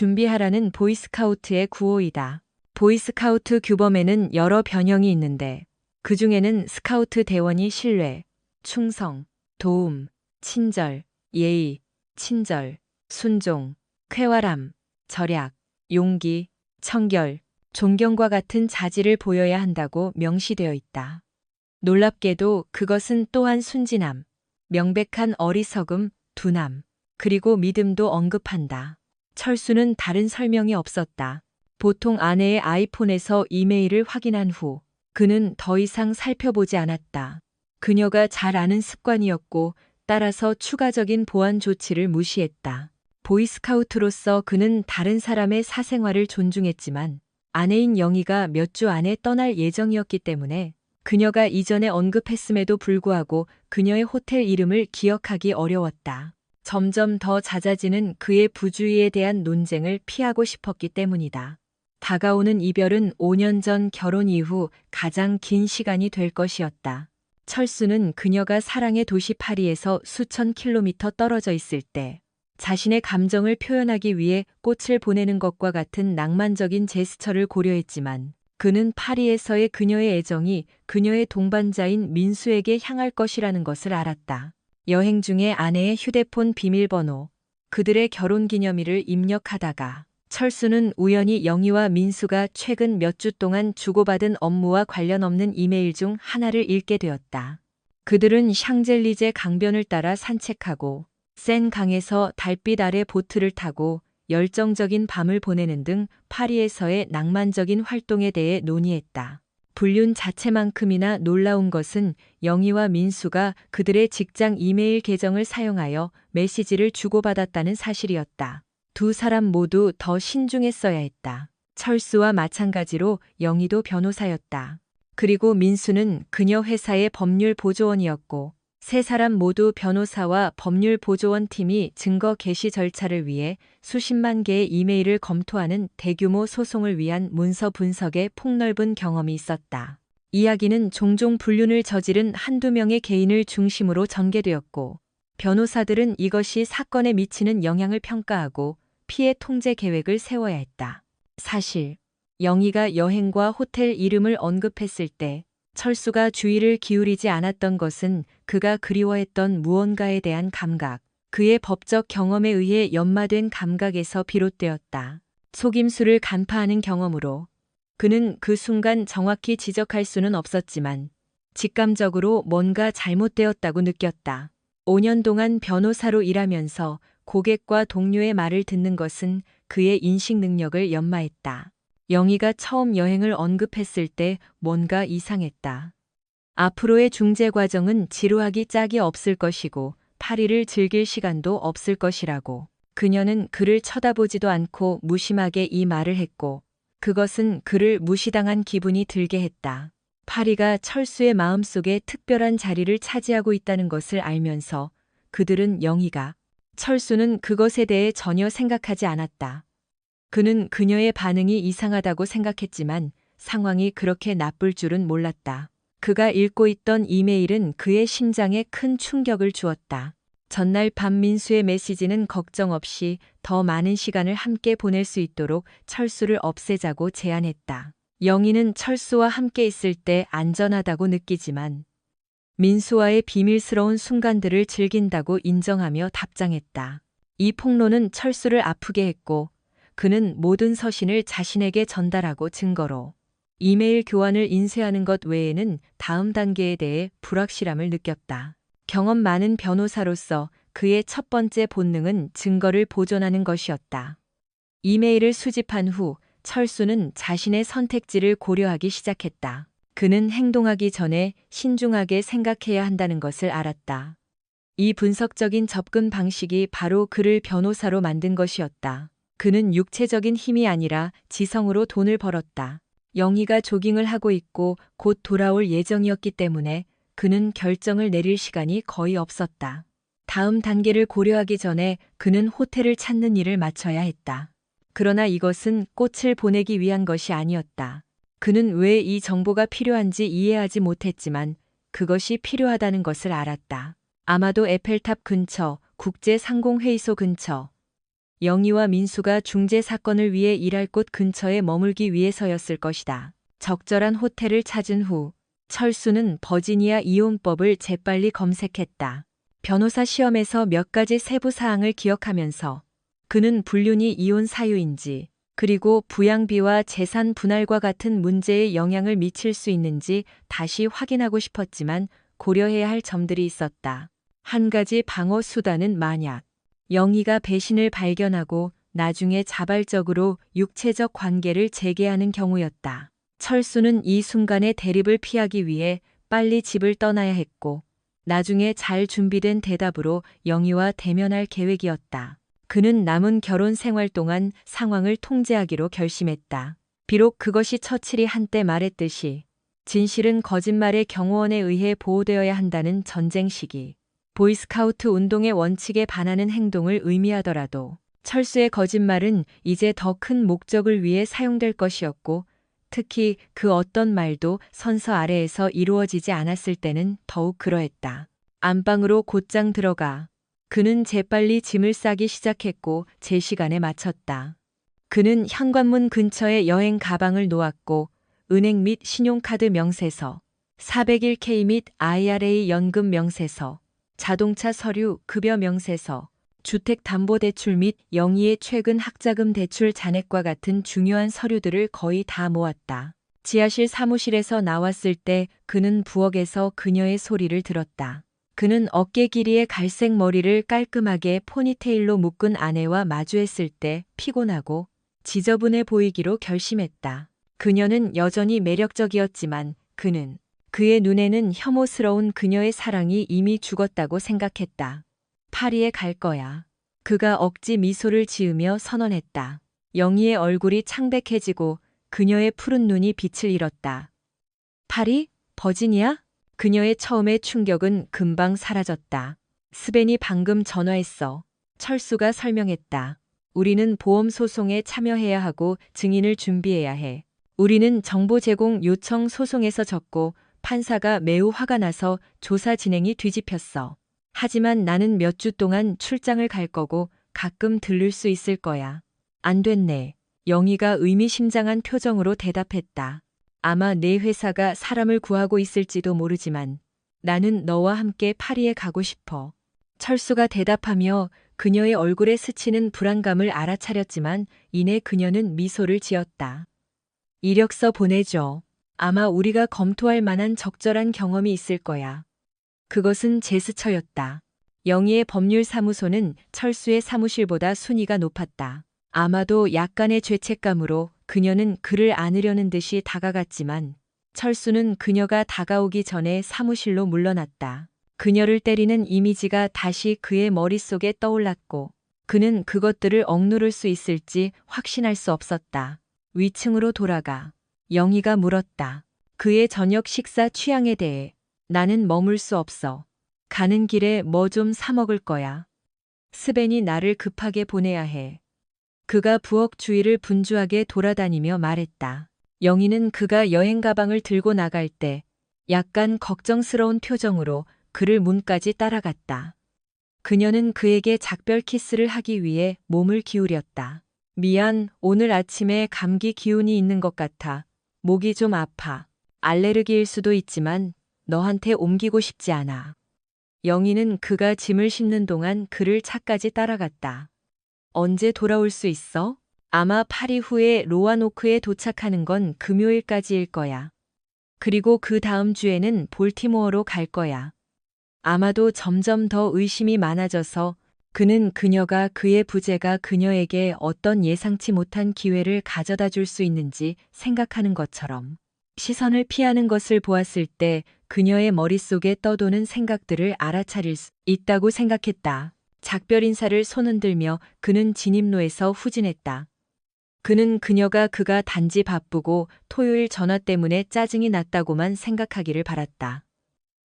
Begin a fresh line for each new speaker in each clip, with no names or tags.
준비하라는 보이스카우트의 구호이다. 보이스카우트 규범에는 여러 변형이 있는데 그 중에는 스카우트 대원이 신뢰, 충성, 도움, 친절, 예의, 친절, 순종, 쾌활함, 절약, 용기, 청결, 존경과 같은 자질을 보여야 한다고 명시되어 있다. 놀랍게도 그것은 또한 순진함, 명백한 어리석음, 둔함, 그리고 믿음도 언급한다. 철수는 다른 설명이 없었다. 보통 아내의 아이폰에서 이메일을 확인한 후 그는 더 이상 살펴보지 않았다. 그녀가 잘 아는 습관이었고 따라서 추가적인 보안 조치를 무시했다. 보이스카우트로서 그는 다른 사람의 사생활을 존중했지만 아내인 영희가 몇 주 안에 떠날 예정이었기 때문에 그녀가 이전에 언급했음에도 불구하고 그녀의 호텔 이름을 기억하기 어려웠다. 점점 더 잦아지는 그의 부주의에 대한 논쟁을 피하고 싶었기 때문이다. 다가오는 이별은 5년 전 결혼 이후 가장 긴 시간이 될 것이었다. 철수는 그녀가 사랑의 도시 파리에서 수천 킬로미터 떨어져 있을 때 자신의 감정을 표현하기 위해 꽃을 보내는 것과 같은 낭만적인 제스처를 고려했지만 그는 파리에서의 그녀의 애정이 그녀의 동반자인 민수에게 향할 것이라는 것을 알았다. 여행 중에 아내의 휴대폰 비밀번호, 그들의 결혼기념일을 입력하다가 철수는 우연히 영희와 민수가 최근 몇 주 동안 주고받은 업무와 관련 없는 이메일 중 하나를 읽게 되었다. 그들은 샹젤리제 강변을 따라 산책하고 센 강에서 달빛 아래 보트를 타고 열정적인 밤을 보내는 등 파리에서의 낭만적인 활동에 대해 논의했다. 불륜 자체만큼이나 놀라운 것은 영희와 민수가 그들의 직장 이메일 계정을 사용하여 메시지를 주고받았다는 사실이었다. 두 사람 모두 더 신중했어야 했다. 철수와 마찬가지로 영희도 변호사였다. 그리고 민수는 그녀 회사의 법률 보조원이었고 세 사람 모두 변호사와 법률 보조원 팀이 증거 개시 절차를 위해 수십만 개의 이메일을 검토하는 대규모 소송을 위한 문서 분석에 폭넓은 경험이 있었다. 이야기는 종종 불륜을 저지른 한두 명의 개인을 중심으로 전개되었고 변호사들은 이것이 사건에 미치는 영향을 평가하고 피해 통제 계획을 세워야 했다. 사실 영희가 여행과 호텔 이름을 언급했을 때 철수가 주의를 기울이지 않았던 것은 그가 그리워했던 무언가에 대한 감각, 그의 법적 경험에 의해 연마된 감각에서 비롯되었다. 속임수를 간파하는 경험으로 그는 그 순간 정확히 지적할 수는 없었지만 직감적으로 뭔가 잘못되었다고 느꼈다. 5년 동안 변호사로 일하면서 고객과 동료의 말을 듣는 것은 그의 인식 능력을 연마했다. 영희가 처음 여행을 언급했을 때 뭔가 이상했다. 앞으로의 중재 과정은 지루하기 짝이 없을 것이고 파리를 즐길 시간도 없을 것이라고. 그녀는 그를 쳐다보지도 않고 무심하게 이 말을 했고 그것은 그를 무시당한 기분이 들게 했다. 파리가 철수의 마음속에 특별한 자리를 차지하고 있다는 것을 알면서 그들은 영희가 철수는 그것에 대해 전혀 생각하지 않았다. 그는 그녀의 반응이 이상하다고 생각했지만 상황이 그렇게 나쁠 줄은 몰랐다. 그가 읽고 있던 이메일은 그의 심장에 큰 충격을 주었다. 전날 밤 민수의 메시지는 걱정 없이 더 많은 시간을 함께 보낼 수 있도록 철수를 없애자고 제안했다. 영희는 철수와 함께 있을 때 안전하다고 느끼지만 민수와의 비밀스러운 순간들을 즐긴다고 인정하며 답장했다. 이 폭로는 철수를 아프게 했고 그는 모든 서신을 자신에게 전달하고 증거로 이메일 교환을 인쇄하는 것 외에는 다음 단계에 대해 불확실함을 느꼈다. 경험 많은 변호사로서 그의 첫 번째 본능은 증거를 보존하는 것이었다. 이메일을 수집한 후 철수는 자신의 선택지를 고려하기 시작했다. 그는 행동하기 전에 신중하게 생각해야 한다는 것을 알았다. 이 분석적인 접근 방식이 바로 그를 변호사로 만든 것이었다. 그는 육체적인 힘이 아니라 지성으로 돈을 벌었다. 영희가 조깅을 하고 있고 곧 돌아올 예정이었기 때문에 그는 결정을 내릴 시간이 거의 없었다. 다음 단계를 고려하기 전에 그는 호텔을 찾는 일을 마쳐야 했다. 그러나 이것은 꽃을 보내기 위한 것이 아니었다. 그는 왜 이 정보가 필요한지 이해하지 못했지만 그것이 필요하다는 것을 알았다. 아마도 에펠탑 근처, 국제상공회의소 근처, 영희와 민수가 중재 사건을 위해 일할 곳 근처에 머물기 위해서였을 것이다. 적절한 호텔을 찾은 후 철수는 버지니아 이혼법을 재빨리 검색했다. 변호사 시험에서 몇 가지 세부 사항을 기억하면서 그는 불륜이 이혼 사유인지, 그리고 부양비와 재산 분할과 같은 문제에 영향을 미칠 수 있는지 다시 확인하고 싶었지만 고려해야 할 점들이 있었다. 한 가지 방어 수단은 만약 영희가 배신을 발견하고 나중에 자발적으로 육체적 관계를 재개하는 경우였다. 철수는 이 순간의 대립을 피하기 위해 빨리 집을 떠나야 했고, 나중에 잘 준비된 대답으로 영희와 대면할 계획이었다. 그는 남은 결혼 생활 동안 상황을 통제하기로 결심했다. 비록 그것이 처칠이 한때 말했듯이 진실은 거짓말의 경호원에 의해 보호되어야 한다는 전쟁 시기, 보이스카우트 운동의 원칙에 반하는 행동을 의미하더라도 철수의 거짓말은 이제 더 큰 목적을 위해 사용될 것이었고, 특히 그 어떤 말도 선서 아래에서 이루어지지 않았을 때는 더욱 그러했다. 안방으로 곧장 들어가 그는 재빨리 짐을 싸기 시작했고 제 시간에 맞췄다. 그는 현관문 근처에 여행 가방을 놓았고 은행 및 신용카드 명세서, 401k 및 IRA 연금 명세서, 자동차 서류 급여 명세서, 주택담보대출 및 영희의 최근 학자금 대출 잔액과 같은 중요한 서류들을 거의 다 모았다. 지하실 사무실에서 나왔을 때 그는 부엌에서 그녀의 소리를 들었다. 그는 어깨 길이의 갈색 머리를 깔끔하게 포니테일로 묶은 아내와 마주했을 때 피곤하고 지저분해 보이기로 결심했다. 그녀는 여전히 매력적이었지만 그는 그의 눈에는 혐오스러운 그녀의 사랑이 이미 죽었다고 생각했다. 파리에 갈 거야. 그가 억지 미소를 지으며 선언했다. 영희의 얼굴이 창백해지고 그녀의 푸른 눈이 빛을 잃었다. 파리? 버지니아? 그녀의 처음의 충격은 금방 사라졌다. 스벤이 방금 전화했어. 철수가 설명했다. 우리는 보험 소송에 참여해야 하고 증인을 준비해야 해. 우리는 정보 제공 요청 소송에서 졌고 판사가 매우 화가 나서 조사 진행이 뒤집혔어. 하지만 나는 몇 주 동안 출장을 갈 거고 가끔 들를 수 있을 거야. 안 됐네. 영희가 의미심장한 표정으로 대답했다. 아마 내 회사가 사람을 구하고 있을지도 모르지만 나는 너와 함께 파리에 가고 싶어. 철수가 대답하며 그녀의 얼굴에 스치는 불안감을 알아차렸지만 이내 그녀는 미소를 지었다. 이력서 보내줘. 아마 우리가 검토할 만한 적절한 경험이 있을 거야. 그것은 제스처였다. 영희의 법률사무소는 철수의 사무실보다 순위가 높았다. 아마도 약간의 죄책감으로 그녀는 그를 안으려는 듯이 다가갔지만 철수는 그녀가 다가오기 전에 사무실로 물러났다. 그녀를 때리는 이미지가 다시 그의 머릿속에 떠올랐고 그는 그것들을 억누를 수 있을지 확신할 수 없었다. 위층으로 돌아가 영희가 물었다. 그의 저녁 식사 취향에 대해. 나는 머물 수 없어. 가는 길에 뭐 좀 사 먹을 거야. 스벤이 나를 급하게 보내야 해. 그가 부엌 주위를 분주하게 돌아다니며 말했다. 영희는 그가 여행 가방을 들고 나갈 때 약간 걱정스러운 표정으로 그를 문까지 따라갔다. 그녀는 그에게 작별 키스를 하기 위해 몸을 기울였다. 미안, 오늘 아침에 감기 기운이 있는 것 같아. 목이 좀 아파. 알레르기일 수도 있지만 너한테 옮기고 싶지 않아. 영희는 그가 짐을 싣는 동안 그를 차까지 따라갔다. 언제 돌아올 수 있어? 아마 파리 후에 로아노크에 도착하는 건 금요일까지일 거야. 그리고 그 다음 주에는 볼티모어로 갈 거야. 아마도 점점 더 의심이 많아져서 그는 그녀가 그의 부재가 그녀에게 어떤 예상치 못한 기회를 가져다 줄 수 있는지 생각하는 것처럼 시선을 피하는 것을 보았을 때 그녀의 머릿속에 떠도는 생각들을 알아차릴 수 있다고 생각했다. 작별 인사를 손흔들며 그는 진입로에서 후진했다. 그는 그가 단지 바쁘고 토요일 전화 때문에 짜증이 났다고만 생각하기를 바랐다.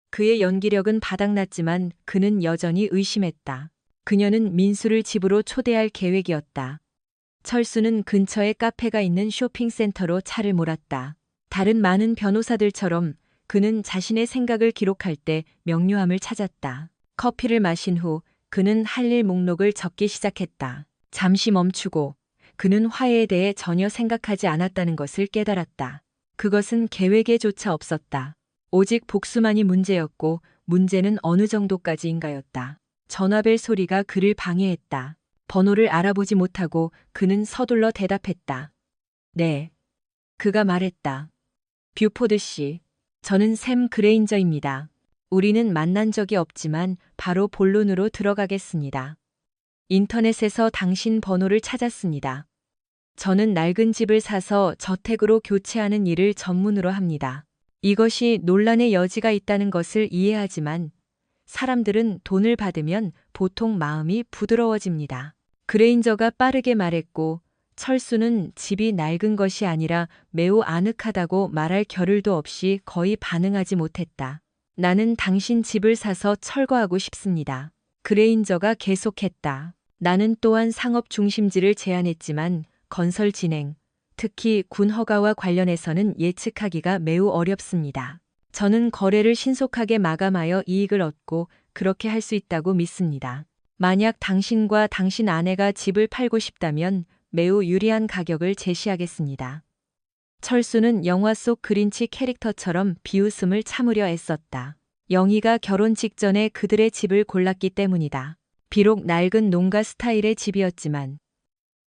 그의 연기력은 바닥났지만 그는 여전히 의심했다. 그녀는 민수를 집으로 초대할 계획이었다. 철수는 근처에 카페가 있는 쇼핑센터로 차를 몰았다. 다른 많은 변호사들처럼 그는 자신의 생각을 기록할 때 명료함을 찾았다. 커피를 마신 후 그는 할 일 목록을 적기 시작했다. 잠시 멈추고 그는 화해에 대해 전혀 생각하지 않았다는 것을 깨달았다. 그것은 계획에조차 없었다. 오직 복수만이 문제였고 문제는 어느 정도까지인가였다. 전화벨 소리가 그를 방해했다. 번호를 알아보지 못하고 그는 서둘러 대답했다. 네. 그가 말했다. 뷰포드 씨, 저는 샘 그레인저입니다. 우리는 만난 적이 없지만 바로 본론으로 들어가겠습니다. 인터넷에서 당신 번호를 찾았습니다. 저는 낡은 집을 사서 저택으로 교체하는 일을 전문으로 합니다. 이것이 논란의 여지가 있다는 것을 이해하지만 사람들은 돈을 받으면 보통 마음이 부드러워집니다. 그레인저가 빠르게 말했고 철수는 집이 낡은 것이 아니라 매우 아늑하다고 말할 겨를도 없이 거의 반응하지 못했다. 나는 당신 집을 사서 철거하고 싶습니다. 그레인저가 계속했다. 나는 또한 상업 중심지를 제안했지만 건설 진행, 특히 군 허가와 관련해서는 예측하기가 매우 어렵습니다. 저는 거래를 신속하게 마감하여 이익을 얻고 그렇게 할 수 있다고 믿습니다. 만약 당신과 당신 아내가 집을 팔고 싶다면 매우 유리한 가격을 제시하겠습니다. 철수는 영화 속 그린치 캐릭터처럼 비웃음을 참으려 애썼다. 영희가 결혼 직전에 그들의 집을 골랐기 때문이다. 비록 낡은 농가 스타일의 집이었지만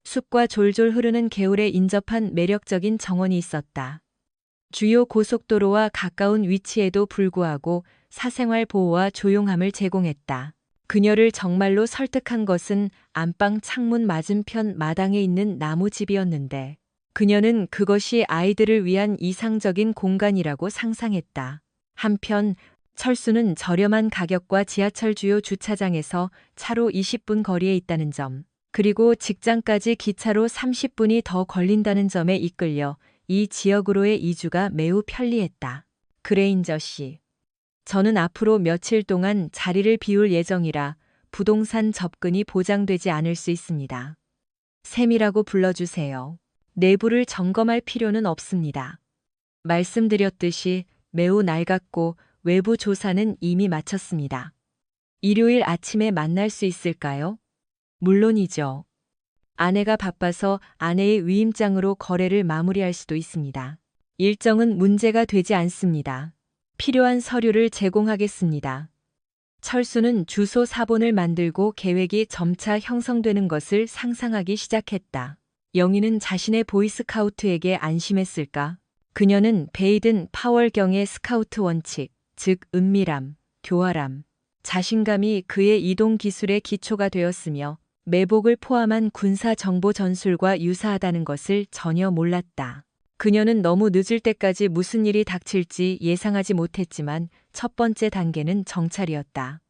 숲과 졸졸 흐르는 개울에 인접한 매력적인 정원이 있었다. 주요 고속도로와 가까운 위치에도 불구하고 사생활 보호와 조용함을 제공했다. 그녀를 정말로 설득한 것은 안방 창문 맞은편 마당에 있는 나무집이었는데 그녀는 그것이 아이들을 위한 이상적인 공간이라고 상상했다. 한편 철수는 저렴한 가격과 지하철 주요 주차장에서 차로 20분 거리에 있다는 점, 그리고 직장까지 기차로 30분이 더 걸린다는 점에 이끌려 이 지역으로의 이주가 매우 편리했다. 그레인저 씨, 저는 앞으로 며칠 동안 자리를 비울 예정이라 부동산 접근이 보장되지 않을 수 있습니다. 샘이라고 불러주세요. 내부를 점검할 필요는 없습니다. 말씀드렸듯이 매우 낡았고 외부 조사는 이미 마쳤습니다. 일요일 아침에 만날 수 있을까요? 물론이죠. 아내가 바빠서 아내의 위임장으로 거래를 마무리할 수도 있습니다. 일정은 문제가 되지 않습니다. 필요한 서류를 제공하겠습니다. 철수는 주소 사본을 만들고 계획이 점차 형성되는 것을 상상하기 시작했다. 영희는 자신의 보이스카우트에게 안심했을까? 그녀는 베이든 파월경의 스카우트 원칙, 즉 은밀함, 교활함, 자신감이 그의 이동 기술의 기초가 되었으며 매복을 포함한 군사 정보 전술과 유사하다는 것을 전혀 몰랐다. 그녀는 너무 늦을 때까지 무슨 일이 닥칠지 예상하지 못했지만 첫 번째 단계는 정찰이었다.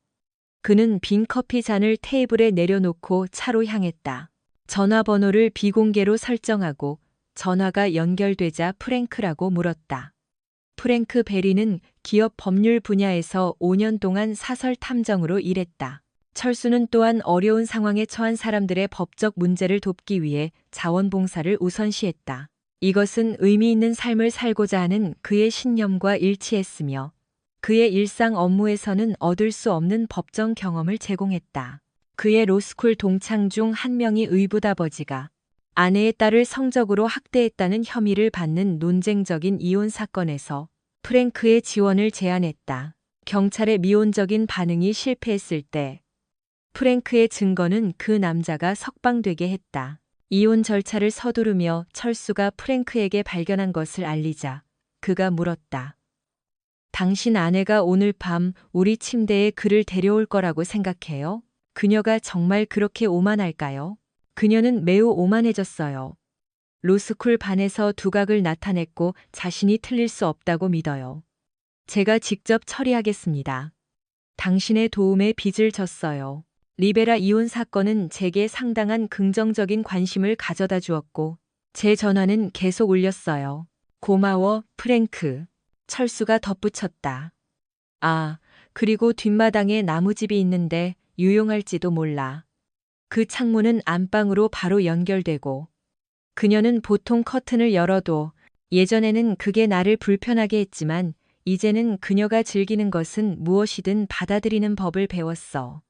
그는 빈 커피 잔을 테이블에 내려놓고 차로 향했다. 전화번호를 비공개로 설정하고 전화가 연결되자 프랭크라고 물었다. 프랭크 베리는 기업 법률 분야에서 5년 동안 사설 탐정으로 일했다. 철수는 또한 어려운 상황에 처한 사람들의 법적 문제를 돕기 위해 자원봉사를 우선시했다. 이것은 의미 있는 삶을 살고자 하는 그의 신념과 일치했으며 그의 일상 업무에서는 얻을 수 없는 법정 경험을 제공했다. 그의 로스쿨 동창 중 한 명이 의붓아버지가 아내의 딸을 성적으로 학대했다는 혐의를 받는 논쟁적인 이혼 사건에서 프랭크의 지원을 제안했다. 경찰의 미온적인 반응이 실패했을 때 프랭크의 증거는 그 남자가 석방되게 했다. 이혼 절차를 서두르며 철수가 프랭크에게 발견한 것을 알리자 그가 물었다. 당신 아내가 오늘 밤 우리 침대에 그를 데려올 거라고 생각해요? 그녀가 정말 그렇게 오만할까요? 그녀는 매우 오만해졌어요. 로스쿨 반에서 두각을 나타냈고 자신이 틀릴 수 없다고 믿어요. 제가 직접 처리하겠습니다. 당신의 도움에 빚을 졌어요. 리베라 이혼 사건은 제게 상당한 긍정적인 관심을 가져다 주었고 제 전화는 계속 울렸어요. 고마워, 프랭크. 철수가 덧붙였다. 아, 그리고 뒷마당에 나무집이 있는데 유용할지도 몰라. 그 창문은 안방으로 바로 연결되고 그녀는 보통 커튼을 열어도 예전에는 그게 나를 불편하게 했지만 이제는 그녀가 즐기는 것은 무엇이든 받아들이는 법을 배웠어.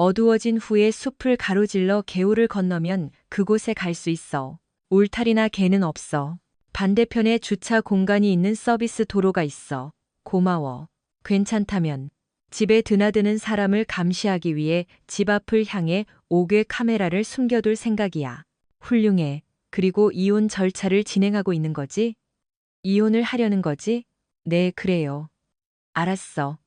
어두워진 후에 숲을 가로질러 개울을 건너면 그곳에 갈 수 있어. 울타리나 개는 없어. 반대편에 주차 공간이 있는 서비스 도로가 있어. 고마워. 괜찮다면. 집에 드나드는 사람을 감시하기 위해 집 앞을 향해 5개 카메라를 숨겨둘 생각이야. 훌륭해. 그리고 이혼 절차를 진행하고 있는 거지? 이혼을 하려는 거지? 네, 그래요. 알았어.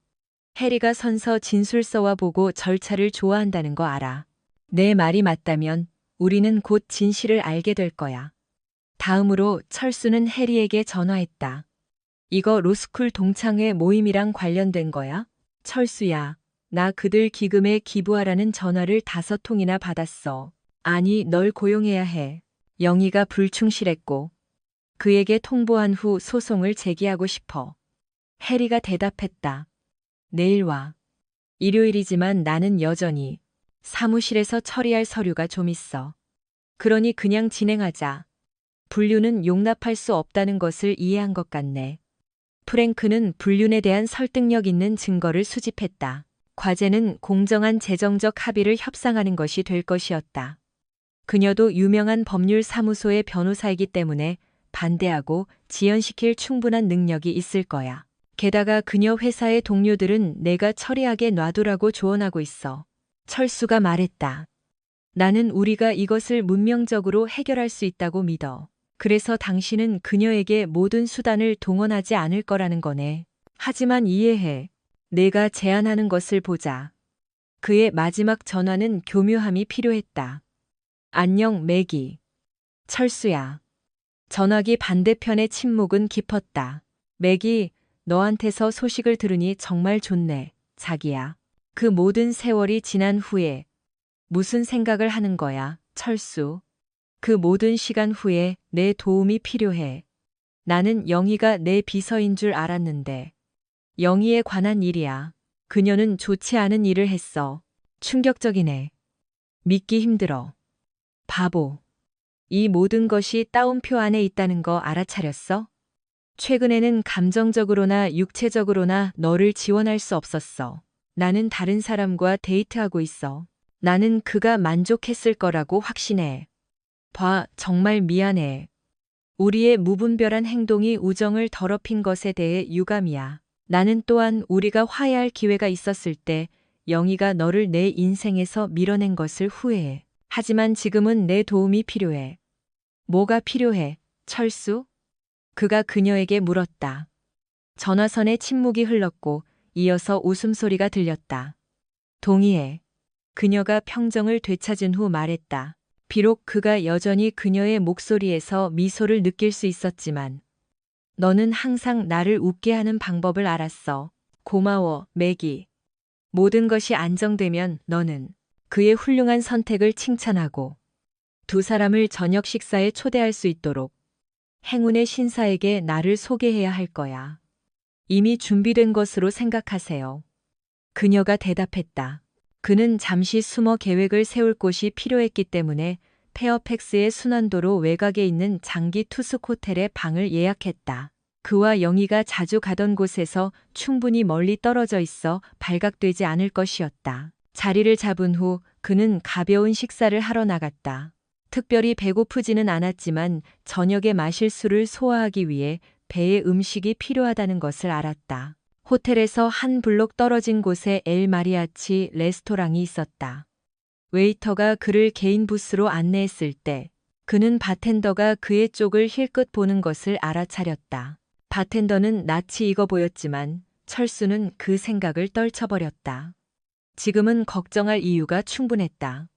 해리가 선서 진술서와 보고 절차를 좋아한다는 거 알아. 내 말이 맞다면 우리는 곧 진실을 알게 될 거야. 다음으로 철수는 해리에게 전화했다. 이거 로스쿨 동창회 모임이랑 관련된 거야? 철수야, 나 그들 기금에 기부하라는 전화를 5통이나 받았어. 아니, 널 고용해야 해. 영희가 불충실했고 그에게 통보한 후 소송을 제기하고 싶어. 해리가 대답했다. 내일 와. 일요일이지만 나는 여전히 사무실에서 처리할 서류가 좀 있어. 그러니 그냥 진행하자. 불륜은 용납할 수 없다는 것을 이해한 것 같네. 프랭크는 불륜에 대한 설득력 있는 증거를 수집했다. 과제는 공정한 재정적 합의를 협상하는 것이 될 것이었다. 그녀도 유명한 법률 사무소의 변호사이기 때문에 반대하고 지연시킬 충분한 능력이 있을 거야. 게다가 그녀 회사의 동료들은 내가 처리하게 놔두라고 조언하고 있어. 철수가 말했다. 나는 우리가 이것을 문명적으로 해결할 수 있다고 믿어. 그래서 당신은 그녀에게 모든 수단을 동원하지 않을 거라는 거네. 하지만 이해해. 내가 제안하는 것을 보자. 그의 마지막 전화는 교묘함이 필요했다. 안녕, 매기. 철수야. 전화기 반대편의 침묵은 깊었다. 매기, 너한테서 소식을 들으니 정말 좋네, 자기야. 그 모든 세월이 지난 후에 무슨 생각을 하는 거야, 철수? 그 모든 시간 후에 내 도움이 필요해. 나는 영희가 내 비서인 줄 알았는데. 영희에 관한 일이야. 그녀는 좋지 않은 일을 했어. 충격적이네. 믿기 힘들어. 바보. 이 모든 것이 따옴표 안에 있다는 거 알아차렸어? 최근에는 감정적으로나 육체적으로나 너를 지원할 수 없었어. 나는 다른 사람과 데이트하고 있어. 나는 그가 만족했을 거라고 확신해. 봐, 정말 미안해. 우리의 무분별한 행동이 우정을 더럽힌 것에 대해 유감이야. 나는 또한 우리가 화해할 기회가 있었을 때 영희가 너를 내 인생에서 밀어낸 것을 후회해. 하지만 지금은 내 도움이 필요해. 뭐가 필요해, 철수? 그가 그녀에게 물었다. 전화선에 침묵이 흘렀고 이어서 웃음소리가 들렸다. 동의해. 그녀가 평정을 되찾은 후 말했다. 비록 그가 여전히 그녀의 목소리에서 미소를 느낄 수 있었지만 너는 항상 나를 웃게 하는 방법을 알았어. 고마워, 매기. 모든 것이 안정되면 너는 그의 훌륭한 선택을 칭찬하고 두 사람을 저녁 식사에 초대할 수 있도록 행운의 신사에게 나를 소개해야 할 거야. 이미 준비된 것으로 생각하세요. 그녀가 대답했다. 그는 잠시 숨어 계획을 세울 곳이 필요했기 때문에 페어팩스의 순환도로 외곽에 있는 장기 투숙 호텔에 방을 예약했다. 그와 영희가 자주 가던 곳에서 충분히 멀리 떨어져 있어 발각되지 않을 것이었다. 자리를 잡은 후 그는 가벼운 식사를 하러 나갔다. 특별히 배고프지는 않았지만 저녁에 마실 술을 소화하기 위해 배에 음식이 필요하다는 것을 알았다. 호텔에서 한 블록 떨어진 곳에 엘 마리아치 레스토랑이 있었다. 웨이터가 그를 개인 부스로 안내했을 때 그는 바텐더가 그의 쪽을 힐끗 보는 것을 알아차렸다. 바텐더는 낯이 익어 보였지만 철수는 그 생각을 떨쳐버렸다. 지금은 걱정할 이유가 충분했다.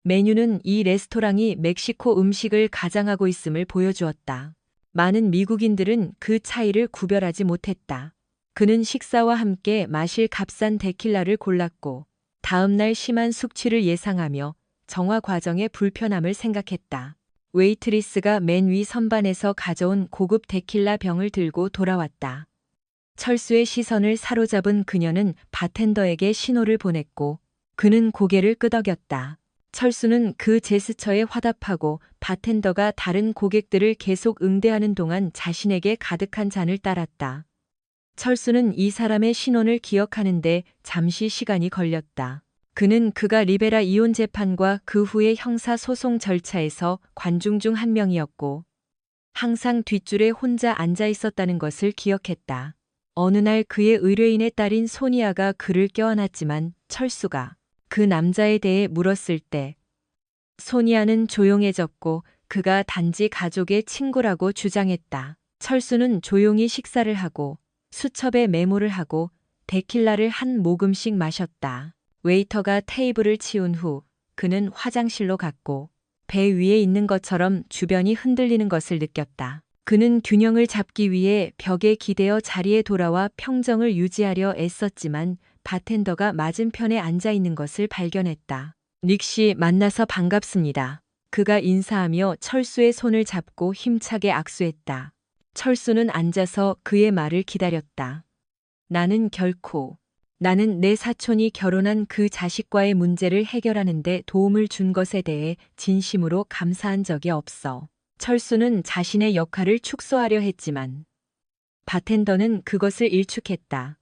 메뉴는 이 레스토랑이 멕시코 음식을 가장하고 있음을 보여주었다. 많은 미국인들은 그 차이를 구별하지 못했다. 그는 식사와 함께 마실 값싼 데킬라를 골랐고 다음 날 심한 숙취를 예상하며 정화 과정의 불편함을 생각했다. 웨이트리스가 맨 위 선반에서 가져온 고급 데킬라 병을 들고 돌아왔다. 철수의 시선을 사로잡은 그녀는 바텐더에게 신호를 보냈고 그는 고개를 끄덕였다. 철수는 그 제스처에 화답하고 바텐더가 다른 고객들을 계속 응대하는 동안 자신에게 가득한 잔을 따랐다. 철수는 이 사람의 신원을 기억하는데 잠시 시간이 걸렸다. 그는 그가 리베라 이혼 재판과 그 후의 형사 소송 절차에서 관중 중 한 명이었고 항상 뒷줄에 혼자 앉아 있었다는 것을 기억했다. 어느 날 그의 의뢰인의 딸인 소니아가 그를 껴안았지만 철수가 그 남자에 대해 물었을 때 소니아는 조용해졌고 그가 단지 가족의 친구라고 주장했다. 철수는 조용히 식사를 하고 수첩에 메모를 하고 데킬라를 한 모금씩 마셨다. 웨이터가 테이블을 치운 후 그는 화장실로 갔고 배 위에 있는 것처럼 주변이 흔들리는 것을 느꼈다. 그는 균형을 잡기 위해 벽에 기대어 자리에 돌아와 평정을 유지하려 애썼지만 바텐더가 맞은편에 앉아 있는 것을 발견했다. 닉 씨 만나서 반갑습니다. 그가 인사하며 철수의 손을 잡고 힘차게 악수했다. 철수는 앉아서 그의 말을 기다렸다. 나는 내 사촌이 결혼한 그 자식과의 문제를 해결하는 데 도움을 준 것에 대해 진심으로 감사한 적이 없어. 철수는 자신의 역할을 축소하려 했지만 바텐더는 그것을 일축했다.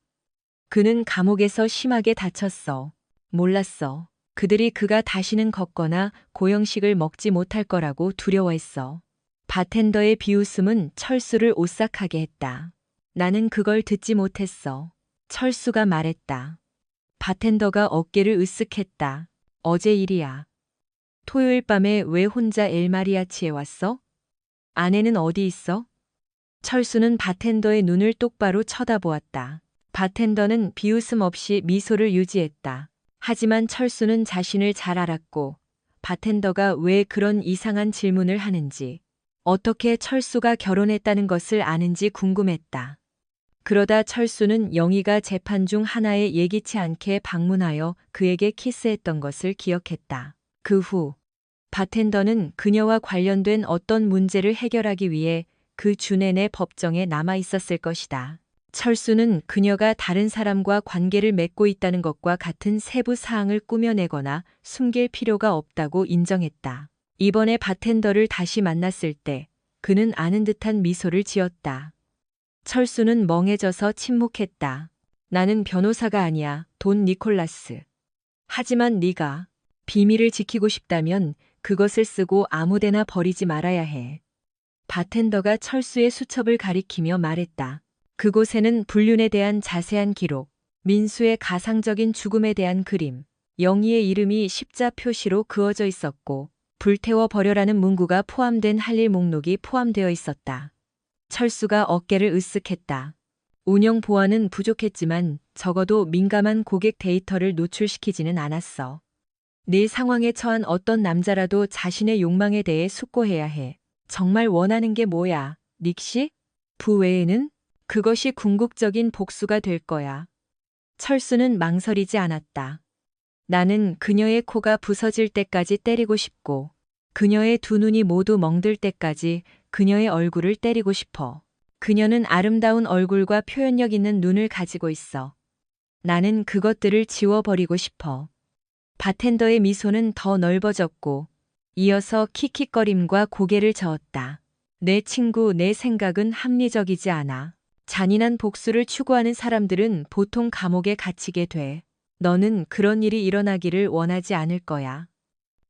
그는 감옥에서 심하게 다쳤어. 몰랐어. 그들이 그가 다시는 걷거나 고형식을 먹지 못할 거라고 두려워했어. 바텐더의 비웃음은 철수를 오싹하게 했다. 나는 그걸 듣지 못했어. 철수가 말했다. 바텐더가 어깨를 으쓱했다. 어제 일이야. 토요일 밤에 왜 혼자 엘마리아치에 왔어? 아내는 어디 있어? 철수는 바텐더의 눈을 똑바로 쳐다보았다. 바텐더는 비웃음 없이 미소를 유지했다. 하지만 철수는 자신을 잘 알았고 바텐더가 왜 그런 이상한 질문을 하는지, 어떻게 철수가 결혼했다는 것을 아는지 궁금했다. 그러다 철수는 영희가 재판 중 하나에 예기치 않게 방문하여 그에게 키스했던 것을 기억했다. 그 후 바텐더는 그녀와 관련된 어떤 문제를 해결하기 위해 그 주 내내 법정에 남아 있었을 것이다. 철수는 그녀가 다른 사람과 관계를 맺고 있다는 것과 같은 세부 사항을 꾸며내거나 숨길 필요가 없다고 인정했다. 이번에 바텐더를 다시 만났을 때 그는 아는 듯한 미소를 지었다. 철수는 멍해져서 침묵했다. 나는 변호사가 아니야, 돈 니콜라스. 하지만 네가 비밀을 지키고 싶다면 그것을 쓰고 아무데나 버리지 말아야 해. 바텐더가 철수의 수첩을 가리키며 말했다. 그곳에는 불륜에 대한 자세한 기록, 민수의 가상적인 죽음에 대한 그림, 영희의 이름이 십자 표시로 그어져 있었고 불태워 버려라는 문구가 포함된 할 일 목록이 포함되어 있었다. 철수가 어깨를 으쓱했다. 운영 보안은 부족했지만 적어도 민감한 고객 데이터를 노출시키지는 않았어. 네 상황에 처한 어떤 남자라도 자신의 욕망에 대해 숙고해야 해. 정말 원하는 게 뭐야, 닉시? 부 외에는? 그것이 궁극적인 복수가 될 거야. 철수는 망설이지 않았다. 나는 그녀의 코가 부서질 때까지 때리고 싶고, 그녀의 두 눈이 모두 멍들 때까지 그녀의 얼굴을 때리고 싶어. 그녀는 아름다운 얼굴과 표현력 있는 눈을 가지고 있어. 나는 그것들을 지워버리고 싶어. 바텐더의 미소는 더 넓어졌고, 이어서 킥킥거림과 고개를 저었다. 내 친구, 내 생각은 합리적이지 않아. 잔인한 복수를 추구하는 사람들은 보통 감옥에 갇히게 돼. 너는 그런 일이 일어나기를 원하지 않을 거야.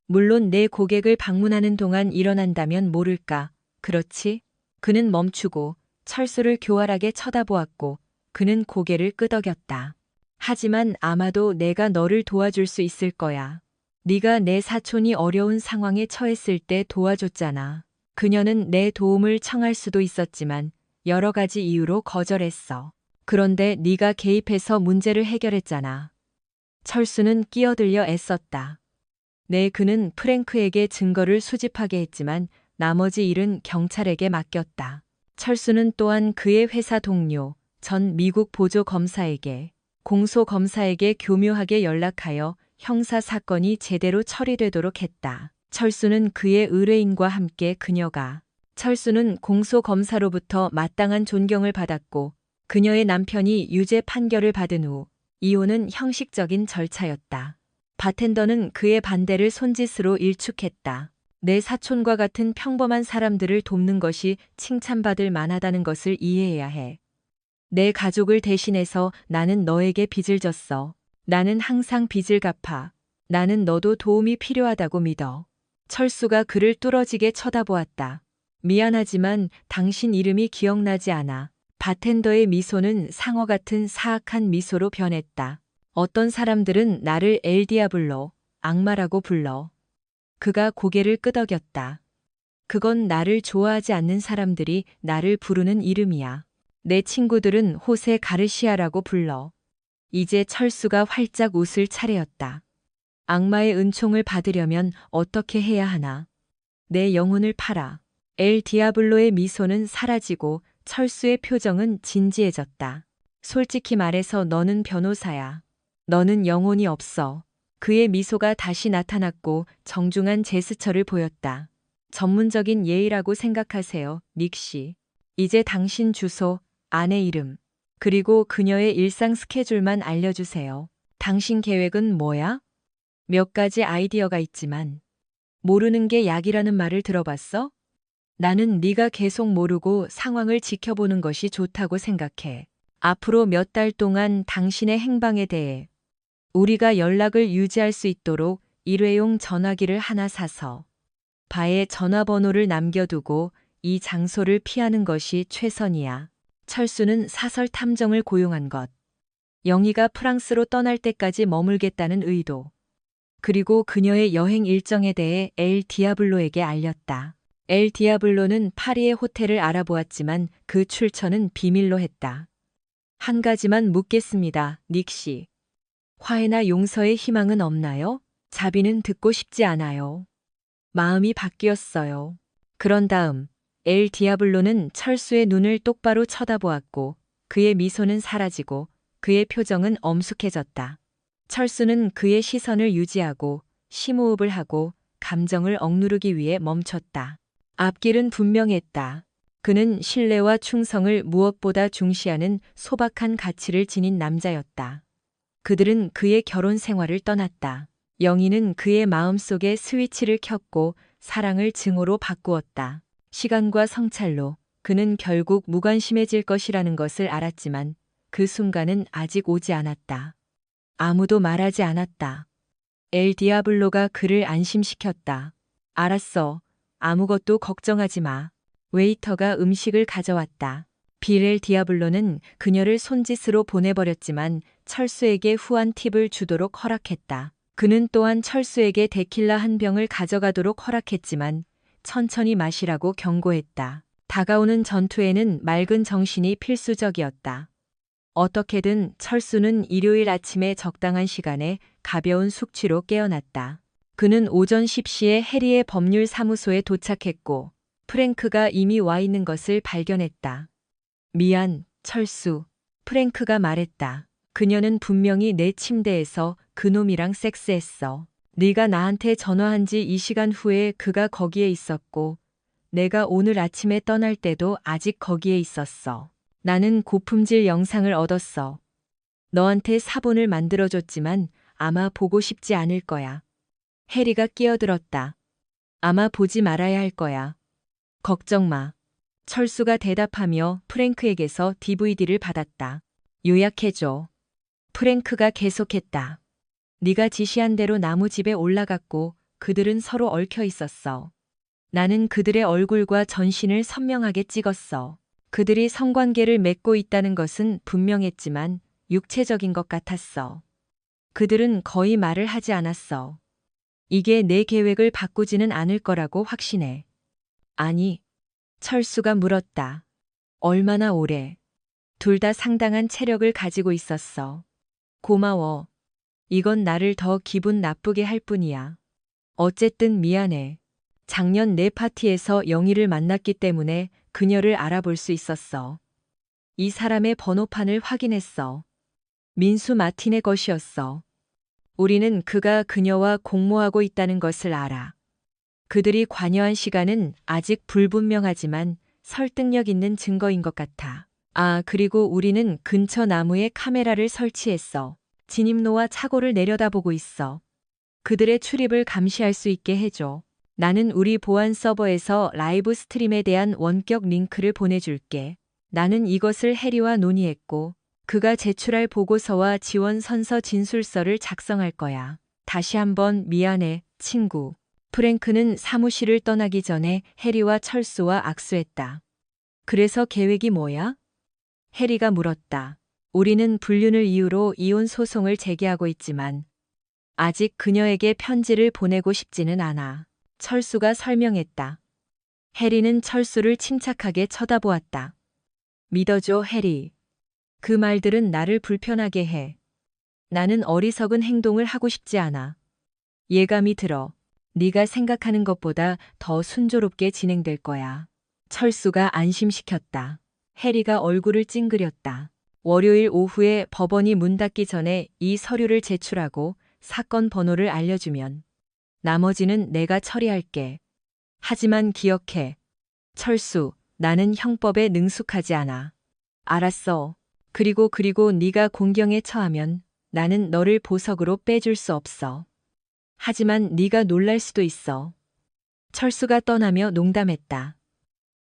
물론 내 고객을 방문하는 동안 일어난다면 모를까. 그렇지? 그는 멈추고 철수를 교활하게 쳐다보았고 그는 고개를 끄덕였다. 하지만 아마도 내가 너를 도와줄 수 있을 거야. 네가 내 사촌이 어려운 상황에 처했을 때 도와줬잖아. 그녀는 내 도움을 청할 수도 있었지만 여러 가지 이유로 거절했어. 그런데 네가 개입해서 문제를 해결했잖아. 철수는 끼어들려 애썼다. 네, 그는 프랭크에게 증거를 수집하게 했지만 나머지 일은 경찰에게 맡겼다. 철수는 또한 그의 회사 동료, 전 미국 보조 검사에게, 공소 검사에게 교묘하게 연락하여 형사 사건이 제대로 처리되도록 했다. 철수는 그의 의뢰인과 함께 철수는 공소 검사로부터 마땅한 존경을 받았고 그녀의 남편이 유죄 판결을 받은 후 이혼은 형식적인 절차였다. 바텐더는 그의 반대를 손짓으로 일축했다. 내 사촌과 같은 평범한 사람들을 돕는 것이 칭찬받을 만하다는 것을 이해해야 해. 내 가족을 대신해서 나는 너에게 빚을 졌어. 나는 항상 빚을 갚아. 나는 너도 도움이 필요하다고 믿어. 철수가 그를 뚫어지게 쳐다보았다. 미안하지만 당신 이름이 기억나지 않아. 바텐더의 미소는 상어 같은 사악한 미소로 변했다. 어떤 사람들은 나를 엘 디아블로, 악마라고 불러. 그가 고개를 끄덕였다. 그건 나를 좋아하지 않는 사람들이 나를 부르는 이름이야. 내 친구들은 호세 가르시아라고 불러. 이제 철수가 활짝 웃을 차례였다. 악마의 은총을 받으려면 어떻게 해야 하나? 내 영혼을 팔아. 엘 디아블로의 미소는 사라지고 철수의 표정은 진지해졌다. 솔직히 말해서 너는 변호사야. 너는 영혼이 없어. 그의 미소가 다시 나타났고 정중한 제스처를 보였다. 전문적인 예의라고 생각하세요, 닉 씨. 이제 당신 주소, 아내 이름, 그리고 그녀의 일상 스케줄만 알려주세요. 당신 계획은 뭐야? 몇 가지 아이디어가 있지만 모르는 게 약이라는 말을 들어봤어? 나는 네가 계속 모르고 상황을 지켜보는 것이 좋다고 생각해. 앞으로 몇 달 동안 당신의 행방에 대해 우리가 연락을 유지할 수 있도록 일회용 전화기를 하나 사서 바에 전화번호를 남겨두고 이 장소를 피하는 것이 최선이야. 철수는 사설 탐정을 고용한 것. 영희가 프랑스로 떠날 때까지 머물겠다는 의도. 그리고 그녀의 여행 일정에 대해 엘 디아블로에게 알렸다. 엘 디아블로는 파리의 호텔을 알아보았지만 그 출처는 비밀로 했다. 한 가지만 묻겠습니다, 닉 씨. 화해나 용서의 희망은 없나요? 자비는 듣고 싶지 않아요. 마음이 바뀌었어요. 그런 다음 엘 디아블로는 철수의 눈을 똑바로 쳐다보았고 그의 미소는 사라지고 그의 표정은 엄숙해졌다. 철수는 그의 시선을 유지하고 심호흡을 하고 감정을 억누르기 위해 멈췄다. 앞길은 분명했다. 그는 신뢰와 충성을 무엇보다 중시하는 소박한 가치를 지닌 남자였다. 그들은 그의 결혼 생활을 떠났다. 영희는 그의 마음속에 스위치를 켰고 사랑을 증오로 바꾸었다. 시간과 성찰로 그는 결국 무관심해질 것이라는 것을 알았지만 그 순간은 아직 오지 않았다. 아무도 말하지 않았다. 엘 디아블로가 그를 안심시켰다. 알았어. 아무것도 걱정하지 마. 웨이터가 음식을 가져왔다. 빌 디아블로는 그녀를 손짓으로 보내버렸지만 철수에게 후한 팁을 주도록 허락했다. 그는 또한 철수에게 데킬라 한 병을 가져가도록 허락했지만 천천히 마시라고 경고했다. 다가오는 전투에는 맑은 정신이 필수적이었다. 어떻게든 철수는 일요일 아침에 적당한 시간에 가벼운 숙취로 깨어났다. 그는 오전 10시에 해리의 법률 사무소에 도착했고 프랭크가 이미 와 있는 것을 발견했다. 미안, 철수. 프랭크가 말했다. 그녀는 분명히 내 침대에서 그놈이랑 섹스했어. 네가 나한테 전화한 지 이 시간 후에 그가 거기에 있었고 내가 오늘 아침에 떠날 때도 아직 거기에 있었어. 나는 고품질 영상을 얻었어. 너한테 사본을 만들어줬지만 아마 보고 싶지 않을 거야. 해리가 끼어들었다. 아마 보지 말아야 할 거야. 걱정 마. 철수가 대답하며 프랭크에게서 DVD를 받았다. 요약해줘. 프랭크가 계속했다. 네가 지시한 대로 나무집에 올라갔고 그들은 서로 얽혀 있었어. 나는 그들의 얼굴과 전신을 선명하게 찍었어. 그들이 성관계를 맺고 있다는 것은 분명했지만 육체적인 것 같았어. 그들은 거의 말을 하지 않았어. 이게 내 계획을 바꾸지는 않을 거라고 확신해. 아니, 철수가 물었다. 얼마나 오래? 둘 다 상당한 체력을 가지고 있었어. 고마워. 이건 나를 더 기분 나쁘게 할 뿐이야. 어쨌든 미안해. 작년 내 파티에서 영희를 만났기 때문에 그녀를 알아볼 수 있었어. 이 사람의 번호판을 확인했어. 민수 마틴의 것이었어. 우리는 그가 그녀와 공모하고 있다는 것을 알아. 그들이 관여한 시간은 아직 불분명하지만 설득력 있는 증거인 것 같아. 아, 그리고 우리는 근처 나무에 카메라를 설치했어. 진입로와 차고를 내려다보고 있어. 그들의 출입을 감시할 수 있게 해줘. 나는 우리 보안 서버에서 라이브 스트림에 대한 원격 링크를 보내줄게. 나는 이것을 해리와 논의했고 그가 제출할 보고서와 지원 선서 진술서를 작성할 거야. 다시 한번 미안해, 친구. 프랭크는 사무실을 떠나기 전에 해리와 철수와 악수했다. 그래서 계획이 뭐야? 해리가 물었다. 우리는 불륜을 이유로 이혼 소송을 제기하고 있지만 아직 그녀에게 편지를 보내고 싶지는 않아. 철수가 설명했다. 해리는 철수를 침착하게 쳐다보았다. 믿어줘, 해리. 그 말들은 나를 불편하게 해. 나는 어리석은 행동을 하고 싶지 않아. 예감이 들어. 네가 생각하는 것보다 더 순조롭게 진행될 거야. 철수가 안심시켰다. 해리가 얼굴을 찡그렸다. 월요일 오후에 법원이 문 닫기 전에 이 서류를 제출하고 사건 번호를 알려주면 나머지는 내가 처리할게. 하지만 기억해. 철수, 나는 형법에 능숙하지 않아. 알았어. 그리고 네가 공경에 처하면 나는 너를 보석으로 빼줄 수 없어. 하지만 네가 놀랄 수도 있어. 철수가 떠나며 농담했다.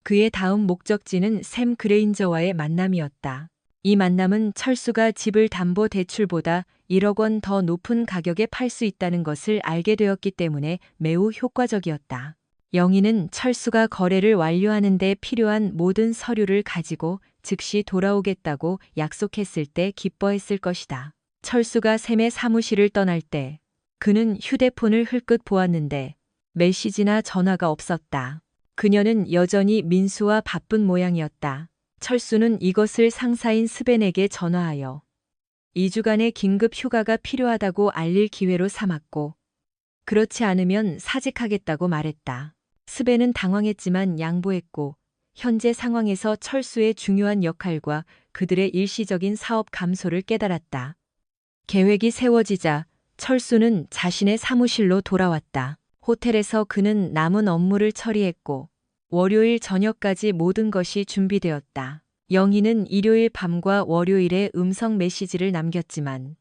그의 다음 목적지는 샘 그레인저와의 만남이었다. 이 만남은 철수가 집을 담보 대출보다 1억 원 더 높은 가격에 팔 수 있다는 것을 알게 되었기 때문에 매우 효과적이었다. 영희는 철수가 거래를 완료하는 데 필요한 모든 서류를 가지고 즉시 돌아오겠다고 약속했을 때 기뻐했을 것이다. 철수가 샘의 사무실을 떠날 때 그는 휴대폰을 흘끗 보았는데 메시지나 전화가 없었다. 그녀는 여전히 민수와 바쁜 모양이었다. 철수는 이것을 상사인 스벤에게 전화하여 2주간의 긴급 휴가가 필요하다고 알릴 기회로 삼았고 그렇지 않으면 사직하겠다고 말했다. 스벤은 당황했지만 양보했고 현재 상황에서 철수의 중요한 역할과 그들의 일시적인 사업 감소를 깨달았다. 계획이 세워지자 철수는 자신의 사무실로 돌아왔다. 호텔에서 그는 남은 업무를 처리했고 월요일 저녁까지 모든 것이 준비되었다. 영희는 일요일 밤과 월요일에 음성 메시지를 남겼지만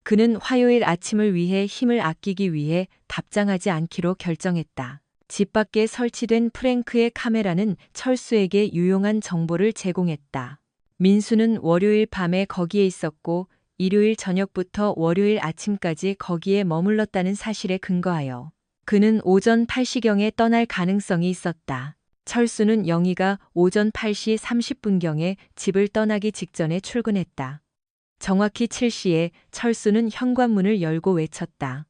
그는 화요일 아침을 위해 힘을 아끼기 위해 답장하지 않기로 결정했다. 집 밖에 설치된 프랭크의 카메라는 철수에게 유용한 정보를 제공했다. 민수는 월요일 밤에 거기에 있었고 일요일 저녁부터 월요일 아침까지 거기에 머물렀다는 사실에 근거하여 그는 오전 8시경에 떠날 가능성이 있었다. 철수는 영희가 오전 8시 30분경에 집을 떠나기 직전에 출근했다. 정확히 7시에 철수는 현관문을 열고 외쳤다.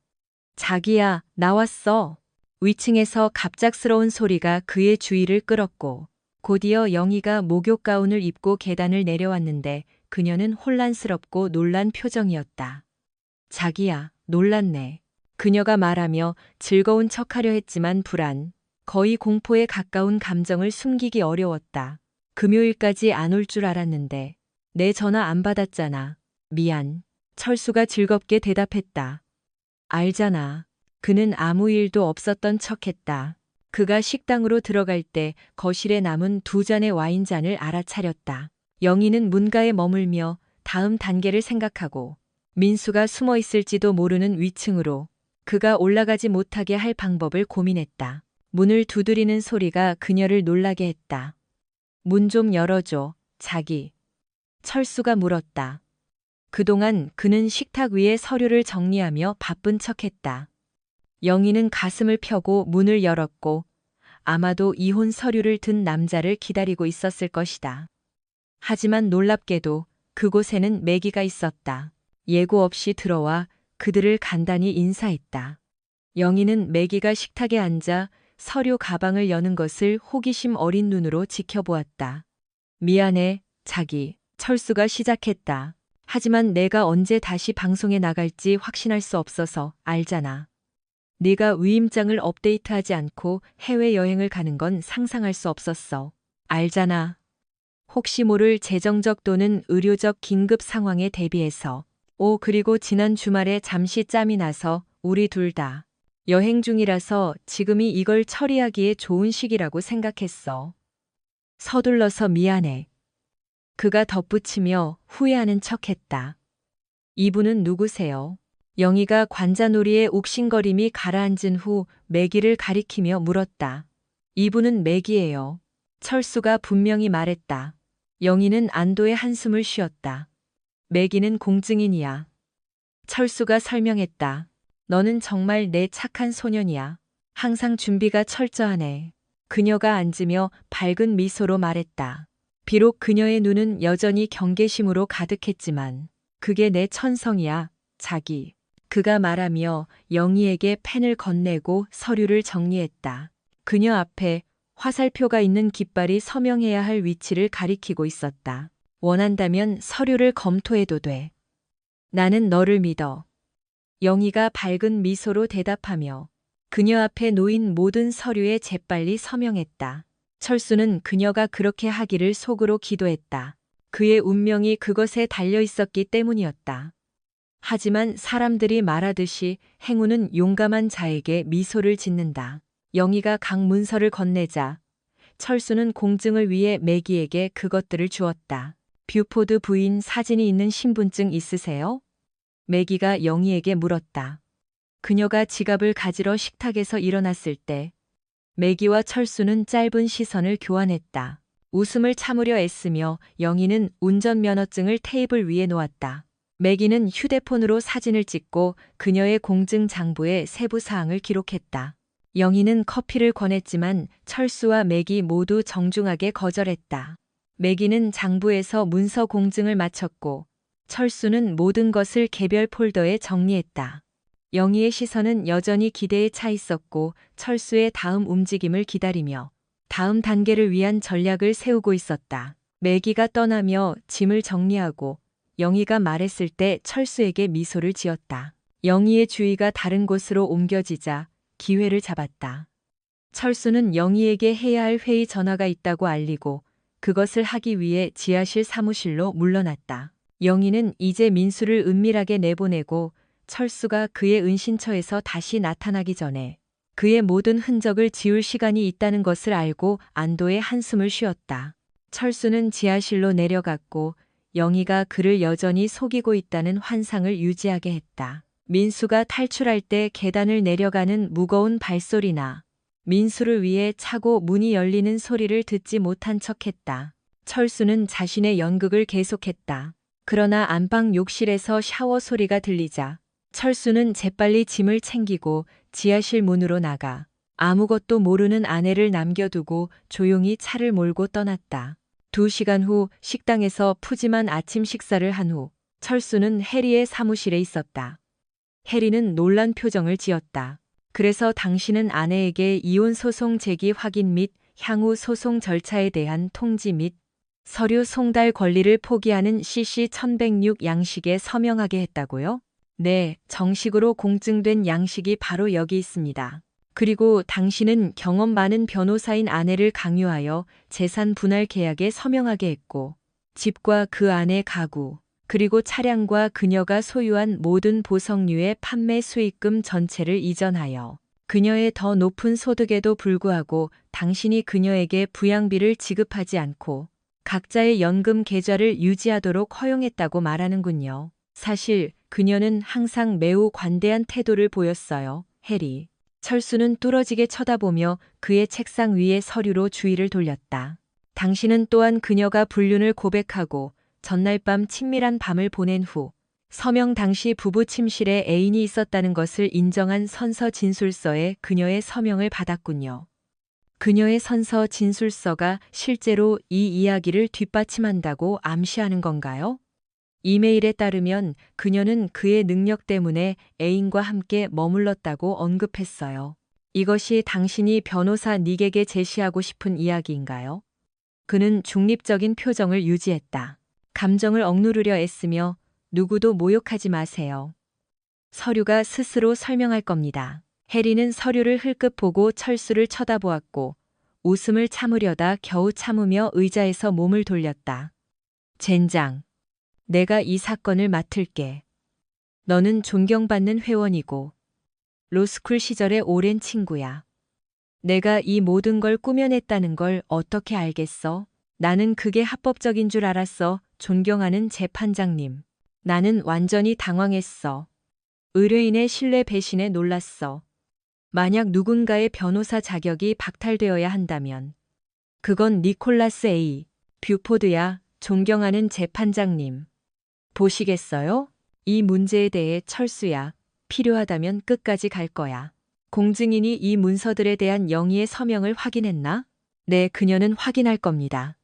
자기야, 나왔어. 위층에서 갑작스러운 소리가 그의 주의를 끌었고 곧이어 영희가 목욕 가운을 입고 계단을 내려왔는데 그녀는 혼란스럽고 놀란 표정이었다. 자기야, 놀랐네. 그녀가 말하며 즐거운 척하려 했지만 불안, 거의 공포에 가까운 감정을 숨기기 어려웠다. 금요일까지 안 올 줄 알았는데 내 전화 안 받았잖아. 미안. 철수가 즐겁게 대답했다. 알잖아. 그는 아무 일도 없었던 척했다. 그가 식당으로 들어갈 때 거실에 남은 2잔의 와인잔을 알아차렸다. 영희는 문가에 머물며 다음 단계를 생각하고 민수가 숨어 있을지도 모르는 위층으로 그가 올라가지 못하게 할 방법을 고민했다. 문을 두드리는 소리가 그녀를 놀라게 했다. 문 좀 열어줘, 자기. 철수가 물었다. 그동안 그는 식탁 위에 서류를 정리하며 바쁜 척했다. 영희는 가슴을 펴고 문을 열었고 아마도 이혼 서류를 든 남자를 기다리고 있었을 것이다. 하지만 놀랍게도 그곳에는 매기가 있었다. 예고 없이 들어와 그들을 간단히 인사했다. 영희는 매기가 식탁에 앉아 서류 가방을 여는 것을 호기심 어린 눈으로 지켜보았다. 미안해, 자기. 철수가 시작했다. 하지만 내가 언제 다시 방송에 나갈지 확신할 수 없어서 알잖아. 네가 위임장을 업데이트하지 않고 해외여행을 가는 건 상상할 수 없었어. 알잖아. 혹시 모를 재정적 또는 의료적 긴급 상황에 대비해서. 그리고 지난 주말에 잠시 짬이 나서 우리 둘 다 여행 중이라서 지금이 이걸 처리하기에 좋은 시기라고 생각했어. 서둘러서 미안해. 그가 덧붙이며 후회하는 척했다. 이분은 누구세요? 영희가 관자놀이의 옥신거림이 가라앉은 후 매기를 가리키며 물었다. 이분은 매기예요. 철수가 분명히 말했다. 영희는 안도의 한숨을 쉬었다. 매기는 공증인이야. 철수가 설명했다. 너는 정말 내 착한 소년이야. 항상 준비가 철저하네. 그녀가 앉으며 밝은 미소로 말했다. 비록 그녀의 눈은 여전히 경계심으로 가득했지만 그게 내 천성이야, 자기. 그가 말하며 영희에게 펜을 건네고 서류를 정리했다. 그녀 앞에 화살표가 있는 깃발이 서명해야 할 위치를 가리키고 있었다. 원한다면 서류를 검토해도 돼. 나는 너를 믿어. 영희가 밝은 미소로 대답하며 그녀 앞에 놓인 모든 서류에 재빨리 서명했다. 철수는 그녀가 그렇게 하기를 속으로 기도했다. 그의 운명이 그것에 달려 있었기 때문이었다. 하지만 사람들이 말하듯이 행운은 용감한 자에게 미소를 짓는다. 영희가 각 문서를 건네자 철수는 공증을 위해 매기에게 그것들을 주었다. 뷰포드 부인 사진이 있는 신분증 있으세요? 매기가 영희에게 물었다. 그녀가 지갑을 가지러 식탁에서 일어났을 때 매기와 철수는 짧은 시선을 교환했다. 웃음을 참으려 애쓰며 영희는 운전면허증을 테이블 위에 놓았다. 매기는 휴대폰으로 사진을 찍고 그녀의 공증 장부에 세부 사항을 기록했다. 영희는 커피를 권했지만 철수와 매기 모두 정중하게 거절했다. 매기는 장부에서 문서 공증을 마쳤고 철수는 모든 것을 개별 폴더에 정리했다. 영희의 시선은 여전히 기대에 차 있었고 철수의 다음 움직임을 기다리며 다음 단계를 위한 전략을 세우고 있었다. 매기가 떠나며 짐을 정리하고 영희가 말했을 때 철수에게 미소를 지었다. 영희의 주의가 다른 곳으로 옮겨지자 기회를 잡았다. 철수는 영희에게 해야 할 회의 전화가 있다고 알리고 그것을 하기 위해 지하실 사무실로 물러났다. 영희는 이제 민수를 은밀하게 내보내고 철수가 그의 은신처에서 다시 나타나기 전에 그의 모든 흔적을 지울 시간이 있다는 것을 알고 안도의 한숨을 쉬었다. 철수는 지하실로 내려갔고 영희가 그를 여전히 속이고 있다는 환상을 유지하게 했다. 민수가 탈출할 때 계단을 내려가는 무거운 발소리나 민수를 위해 차고 문이 열리는 소리를 듣지 못한 척했다. 철수는 자신의 연극을 계속했다. 그러나 안방 욕실에서 샤워 소리가 들리자 철수는 재빨리 짐을 챙기고 지하실 문으로 나가 아무것도 모르는 아내를 남겨두고 조용히 차를 몰고 떠났다. 2시간 후 식당에서 푸짐한 아침 식사를 한 후 철수는 해리의 사무실에 있었다. 해리는 놀란 표정을 지었다. 그래서 당신은 아내에게 이혼 소송 제기 확인 및 향후 소송 절차에 대한 통지 및 서류 송달 권리를 포기하는 CC 1106 양식에 서명하게 했다고요? 네, 정식으로 공증된 양식이 바로 여기 있습니다. 그리고 당신은 경험 많은 변호사인 아내를 강요하여 재산 분할 계약에 서명하게 했고 집과 그 안의 가구, 그리고 차량과 그녀가 소유한 모든 보석류의 판매 수익금 전체를 이전하여 그녀의 더 높은 소득에도 불구하고 당신이 그녀에게 부양비를 지급하지 않고 각자의 연금 계좌를 유지하도록 허용했다고 말하는군요. 사실 그녀는 항상 매우 관대한 태도를 보였어요, 해리. 철수는 뚫어지게 쳐다보며 그의 책상 위의 서류로 주의를 돌렸다. 당신은 또한 그녀가 불륜을 고백하고 전날 밤 친밀한 밤을 보낸 후 서명 당시 부부 침실에 애인이 있었다는 것을 인정한 선서 진술서에 그녀의 서명을 받았군요. 그녀의 선서 진술서가 실제로 이 이야기를 뒷받침한다고 암시하는 건가요? 이메일에 따르면 그녀는 그의 능력 때문에 애인과 함께 머물렀다고 언급했어요. 이것이 당신이 변호사 닉에게 제시하고 싶은 이야기인가요? 그는 중립적인 표정을 유지했다. 감정을 억누르려 애쓰며 누구도 모욕하지 마세요. 서류가 스스로 설명할 겁니다. 해리는 서류를 흘끗 보고 철수를 쳐다보았고 웃음을 참으려다 겨우 참으며 의자에서 몸을 돌렸다. 젠장. 내가 이 사건을 맡을게. 너는 존경받는 회원이고 로스쿨 시절의 오랜 친구야. 내가 이 모든 걸 꾸며냈다는 걸 어떻게 알겠어? 나는 그게 합법적인 줄 알았어. 존경하는 재판장님. 나는 완전히 당황했어. 의뢰인의 신뢰 배신에 놀랐어. 만약 누군가의 변호사 자격이 박탈되어야 한다면 그건 니콜라스 A. 뷰포드야. 존경하는 재판장님. 보시겠어요? 이 문제에 대해 철수야, 필요하다면 끝까지 갈 거야. 공증인이 이 문서들에 대한 영희의 서명을 확인했나? 네, 그녀는 확인할 겁니다.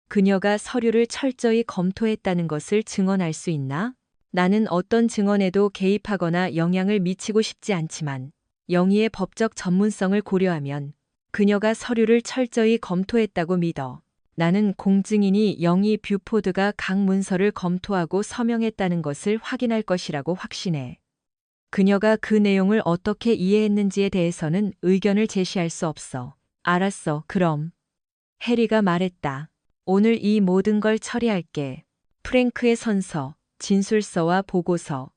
그녀가 서류를 철저히 검토했다는 것을 증언할 수 있나? 나는 어떤 증언에도 개입하거나 영향을 미치고 싶지 않지만 영희의 법적 전문성을 고려하면 그녀가 서류를 철저히 검토했다고 믿어. 나는 공증인이 영희 뷰포드가 각 문서를 검토하고 서명했다는 것을 확인할 것이라고 확신해. 그녀가 그 내용을 어떻게 이해했는지에 대해서는 의견을 제시할 수 없어. 알았어, 그럼. 해리가 말했다. 오늘 이 모든 걸 처리할게. 프랭크의 선서, 진술서와 보고서,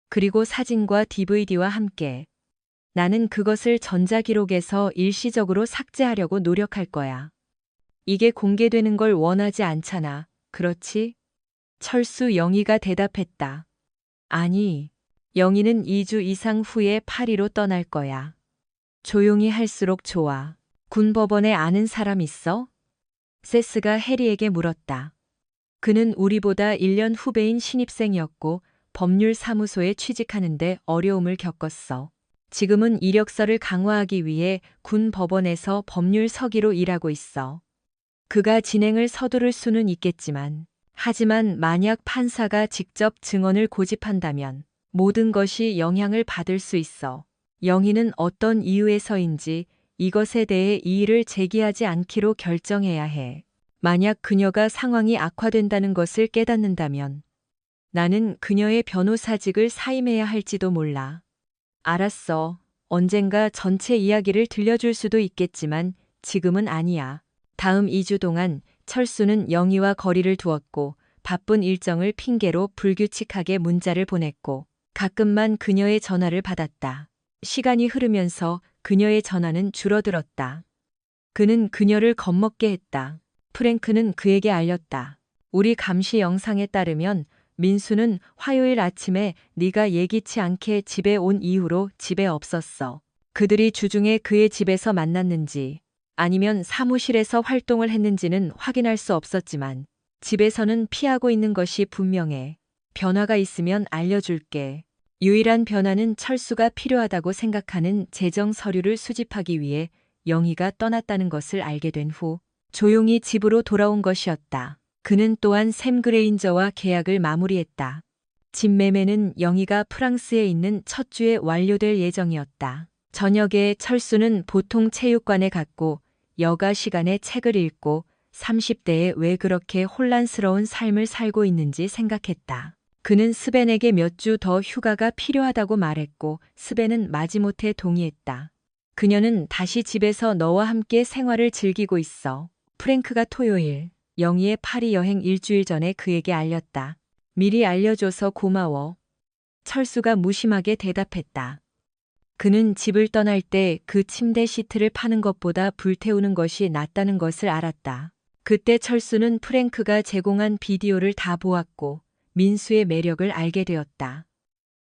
그리고 사진과 DVD와 함께. 나는 그것을 전자기록에서 일시적으로 삭제하려고 노력할 거야. 이게 공개되는 걸 원하지 않잖아. 그렇지? 철수 영희가 대답했다. 아니, 영희는 2주 이상 후에 파리로 떠날 거야. 조용히 할수록 좋아. 군법원에 아는 사람 있어? 세스가 해리에게 물었다. 그는 우리보다 1년 후배인 신입생이었고 법률 사무소에 취직하는데 어려움을 겪었어. 지금은 이력서를 강화하기 위해 군 법원에서 법률 서기로 일하고 있어. 그가 진행을 서두를 수는 있겠지만, 하지만 만약 판사가 직접 증언을 고집한다면 모든 것이 영향을 받을 수 있어. 영희는 어떤 이유에서인지 이것에 대해 이의를 제기하지 않기로 결정해야 해. 만약 그녀가 상황이 악화된다는 것을 깨닫는다면 나는 그녀의 변호사직을 사임해야 할지도 몰라. 알았어. 언젠가 전체 이야기를 들려줄 수도 있겠지만 지금은 아니야. 다음 2주 동안 철수는 영희와 거리를 두었고 바쁜 일정을 핑계로 불규칙하게 문자를 보냈고 가끔만 그녀의 전화를 받았다. 시간이 흐르면서 그녀의 전화는 줄어들었다. 그는 그녀를 겁먹게 했다. 프랭크는 그에게 알렸다. 우리 감시 영상에 따르면 민수는 화요일 아침에 네가 예기치 않게 집에 온 이후로 집에 없었어. 그들이 주중에 그의 집에서 만났는지 아니면 사무실에서 활동을 했는지는 확인할 수 없었지만 집에서는 피하고 있는 것이 분명해. 변화가 있으면 알려줄게. 유일한 변화는 철수가 필요하다고 생각하는 재정 서류를 수집하기 위해 영희가 떠났다는 것을 알게 된 후 조용히 집으로 돌아온 것이었다. 그는 또한 샘 그레인저와 계약을 마무리했다. 집 매매는 영희가 프랑스에 있는 첫 주에 완료될 예정이었다. 저녁에 철수는 보통 체육관에 갔고 여가 시간에 책을 읽고 30대에 왜 그렇게 혼란스러운 삶을 살고 있는지 생각했다. 그는 스벤에게 몇 주 더 휴가가 필요하다고 말했고 스벤은 마지못해 동의했다. 그녀는 다시 집에서 너와 함께 생활을 즐기고 있어. 프랭크가 토요일 영희의 파리 여행 일주일 전에 그에게 알렸다. 미리 알려줘서 고마워. 철수가 무심하게 대답했다. 그는 집을 떠날 때 그 침대 시트를 파는 것보다 불태우는 것이 낫다는 것을 알았다. 그때 철수는 프랭크가 제공한 비디오를 다 보았고 민수의 매력을 알게 되었다.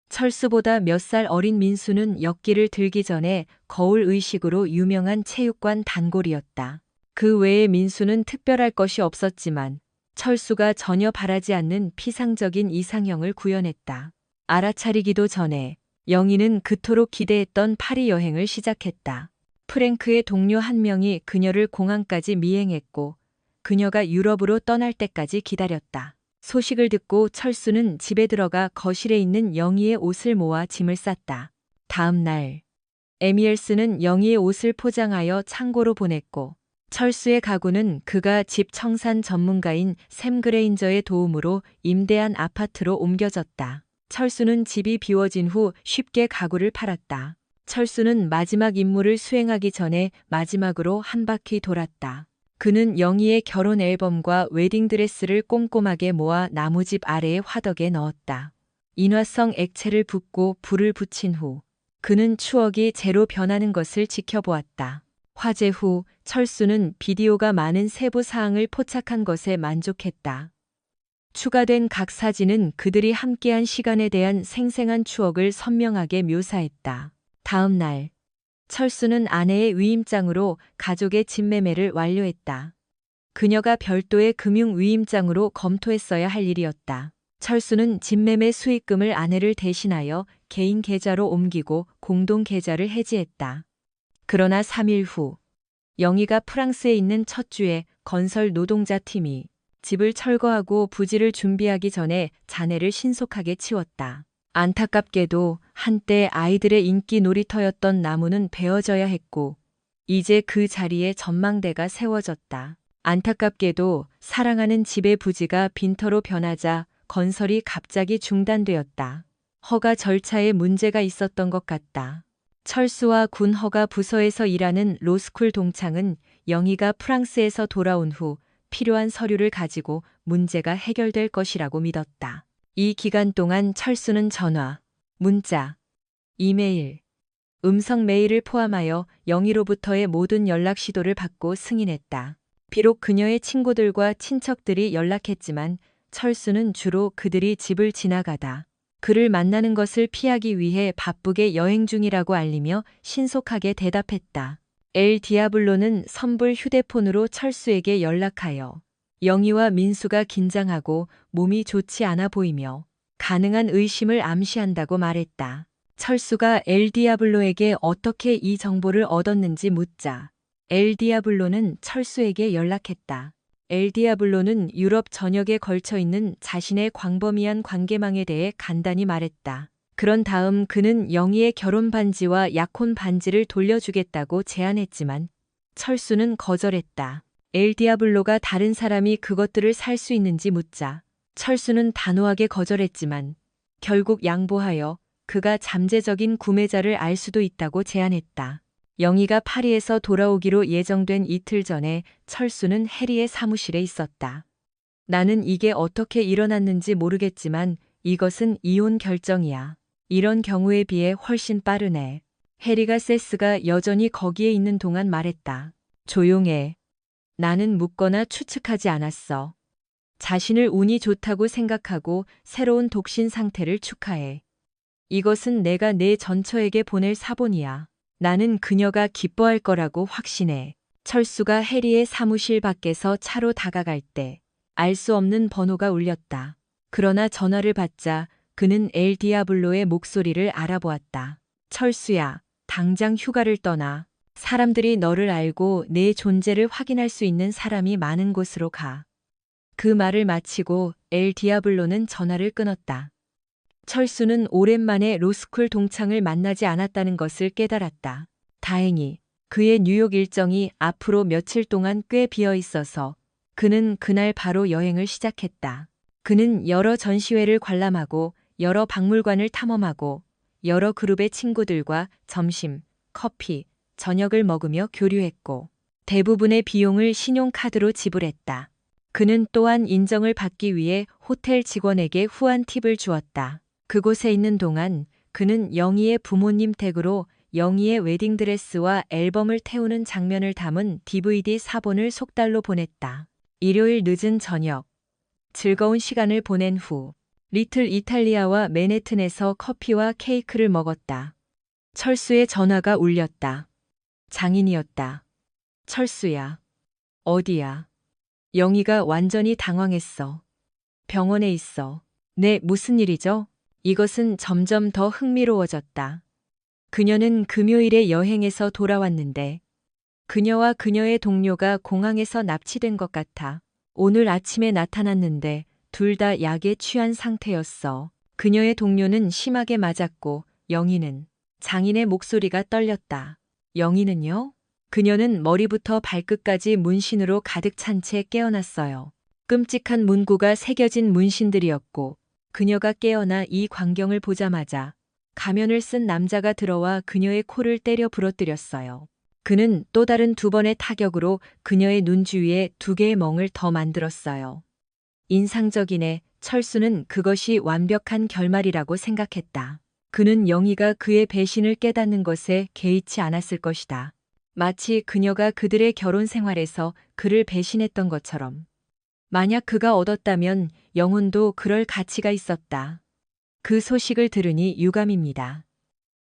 철수보다 몇 살 어린 민수는 역기를 들기 전에 거울 의식으로 유명한 체육관 단골이었다. 그 외에 민수는 특별할 것이 없었지만 철수가 전혀 바라지 않는 피상적인 이상형을 구현했다. 알아차리기도 전에 영희는 그토록 기대했던 파리 여행을 시작했다. 프랭크의 동료 한 명이 그녀를 공항까지 미행했고 그녀가 유럽으로 떠날 때까지 기다렸다. 소식을 듣고 철수는 집에 들어가 거실에 있는 영희의 옷을 모아 짐을 쌌다. 다음 날 에미엘스는 영희의 옷을 포장하여 창고로 보냈고 철수의 가구는 그가 집 청산 전문가인 샘 그레인저의 도움으로 임대한 아파트로 옮겨졌다. 철수는 집이 비워진 후 쉽게 가구를 팔았다. 철수는 마지막 임무를 수행하기 전에 마지막으로 한 바퀴 돌았다. 그는 영희의 결혼 앨범과 웨딩드레스를 꼼꼼하게 모아 나무집 아래의 화덕에 넣었다. 인화성 액체를 붓고 불을 붙인 후 그는 추억이 재로 변하는 것을 지켜보았다. 화재 후 철수는 비디오가 많은 세부 사항을 포착한 것에 만족했다. 추가된 각 사진은 그들이 함께한 시간에 대한 생생한 추억을 선명하게 묘사했다. 다음 날, 철수는 아내의 위임장으로 가족의 집 매매를 완료했다. 그녀가 별도의 금융 위임장으로 검토했어야 할 일이었다. 철수는 집매매 수익금을 아내를 대신하여 개인 계좌로 옮기고 공동 계좌를 해지했다. 그러나 3일 후 영희가 프랑스에 있는 첫 주에 건설 노동자 팀이 집을 철거하고 부지를 준비하기 전에 잔해를 신속하게 치웠다. 안타깝게도 한때 아이들의 인기 놀이터였던 나무는 베어져야 했고 이제 그 자리에 전망대가 세워졌다. 안타깝게도 사랑하는 집의 부지가 빈터로 변하자 건설이 갑자기 중단되었다. 허가 절차에 문제가 있었던 것 같다. 철수와 군 허가 부서에서 일하는 로스쿨 동창은 영희가 프랑스에서 돌아온 후 필요한 서류를 가지고 문제가 해결될 것이라고 믿었다. 이 기간 동안 철수는 전화, 문자, 이메일, 음성 메일을 포함하여 영희로부터의 모든 연락 시도를 받고 승인했다. 비록 그녀의 친구들과 친척들이 연락했지만 철수는 주로 그들이 집을 지나가다 그를 만나는 것을 피하기 위해 바쁘게 여행 중이라고 알리며 신속하게 대답했다. 엘 디아블로는 선불 휴대폰으로 철수에게 연락하여 영희와 민수가 긴장하고 몸이 좋지 않아 보이며 가능한 의심을 암시한다고 말했다. 철수가 엘 디아블로에게 어떻게 이 정보를 얻었는지 묻자 엘 디아블로는 철수에게 연락했다. 엘 디아블로는 유럽 전역에 걸쳐 있는 자신의 광범위한 관계망에 대해 간단히 말했다. 그런 다음 그는 영희의 결혼 반지와 약혼 반지를 돌려주겠다고 제안했지만 철수는 거절했다. 엘 디아블로가 다른 사람이 그것들을 살 수 있는지 묻자 철수는 단호하게 거절했지만 결국 양보하여 그가 잠재적인 구매자를 알 수도 있다고 제안했다. 영희가 파리에서 돌아오기로 예정된 이틀 전에 철수는 해리의 사무실에 있었다. 나는 이게 어떻게 일어났는지 모르겠지만 이것은 이혼 결정이야. 이런 경우에 비해 훨씬 빠르네. 해리가 세스가 여전히 거기에 있는 동안 말했다. 조용해. 나는 묻거나 추측하지 않았어. 자신을 운이 좋다고 생각하고 새로운 독신 상태를 축하해. 이것은 내가 내 전처에게 보낼 사본이야. 나는 그녀가 기뻐할 거라고 확신해. 철수가 해리의 사무실 밖에서 차로 다가갈 때 알 수 없는 번호가 울렸다. 그러나 전화를 받자 그는 엘 디아블로의 목소리를 알아보았다. 철수야, 당장 휴가를 떠나. 사람들이 너를 알고 내 존재를 확인할 수 있는 사람이 많은 곳으로 가. 그 말을 마치고 엘 디아블로는 전화를 끊었다. 철수는 오랜만에 로스쿨 동창을 만나지 않았다는 것을 깨달았다. 다행히 그의 뉴욕 일정이 앞으로 며칠 동안 꽤 비어 있어서 그는 그날 바로 여행을 시작했다. 그는 여러 전시회를 관람하고 여러 박물관을 탐험하고 여러 그룹의 친구들과 점심, 커피, 저녁을 먹으며 교류했고 대부분의 비용을 신용카드로 지불했다. 그는 또한 인정을 받기 위해 호텔 직원에게 후한 팁을 주었다. 그곳에 있는 동안 그는 영희의 부모님 댁으로 영희의 웨딩드레스와 앨범을 태우는 장면을 담은 DVD 사본을 속달로 보냈다. 일요일 늦은 저녁, 즐거운 시간을 보낸 후 리틀 이탈리아와 맨해튼에서 커피와 케이크를 먹었다. 철수의 전화가 울렸다. 장인이었다. 철수야. 어디야? 영희가 완전히 당황했어. 병원에 있어. 네, 무슨 일이죠? 이것은 점점 더 흥미로워졌다. 그녀는 금요일에 여행에서 돌아왔는데 그녀와 그녀의 동료가 공항에서 납치된 것 같아. 오늘 아침에 나타났는데 둘 다 약에 취한 상태였어. 그녀의 동료는 심하게 맞았고 영희는 장인의 목소리가 떨렸다. 영희는요? 그녀는 머리부터 발끝까지 문신으로 가득 찬 채 깨어났어요. 끔찍한 문구가 새겨진 문신들이었고 그녀가 깨어나 이 광경을 보자마자 가면을 쓴 남자가 들어와 그녀의 코를 때려 부러뜨렸어요. 그는 또 다른 2번의 타격으로 그녀의 눈 주위에 2개의 멍을 더 만들었어요. 인상적이네. 철수는 그것이 완벽한 결말이라고 생각했다. 그는 영희가 그의 배신을 깨닫는 것에 개의치 않았을 것이다. 마치 그녀가 그들의 결혼 생활에서 그를 배신했던 것처럼. 만약 그가 얻었다면 영혼도 그럴 가치가 있었다. 그 소식을 들으니 유감입니다.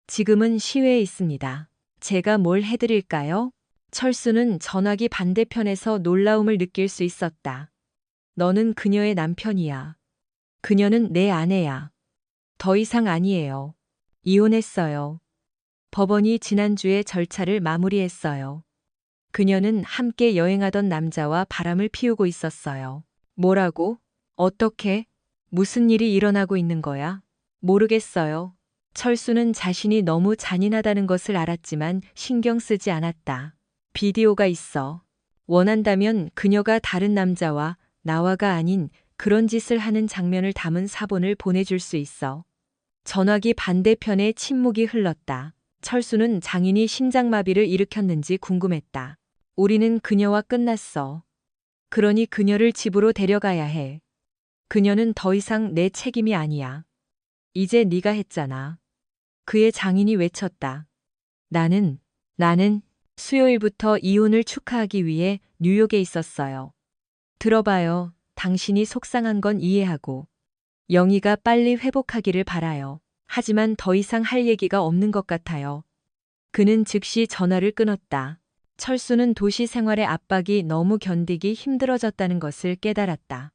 지금은 시외에 있습니다. 제가 뭘 해드릴까요? 철수는 전화기 반대편에서 놀라움을 느낄 수 있었다. 너는 그녀의 남편이야. 그녀는 내 아내야. 더 이상 아니에요. 이혼했어요. 법원이 지난주에 절차를 마무리했어요. 그녀는 함께 여행하던 남자와 바람을 피우고 있었어요. 뭐라고? 어떻게? 무슨 일이 일어나고 있는 거야? 모르겠어요. 철수는 자신이 너무 잔인하다는 것을 알았지만 신경 쓰지 않았다. 비디오가 있어. 원한다면 그녀가 다른 남자와 나와가 아닌 그런 짓을 하는 장면을 담은 사본을 보내줄 수 있어. 전화기 반대편에 침묵이 흘렀다. 철수는 장인이 심장마비를 일으켰는지 궁금했다. 우리는 그녀와 끝났어. 그러니 그녀를 집으로 데려가야 해. 그녀는 더 이상 내 책임이 아니야. 이제 네가 했잖아. 그의 장인이 외쳤다. 나는 수요일부터 이혼을 축하하기 위해 뉴욕에 있었어요. 들어봐요. 당신이 속상한 건 이해하고 영희가 빨리 회복하기를 바라요. 하지만 더 이상 할 얘기가 없는 것 같아요. 그는 즉시 전화를 끊었다. 철수는 도시 생활의 압박이 너무 견디기 힘들어졌다는 것을 깨달았다.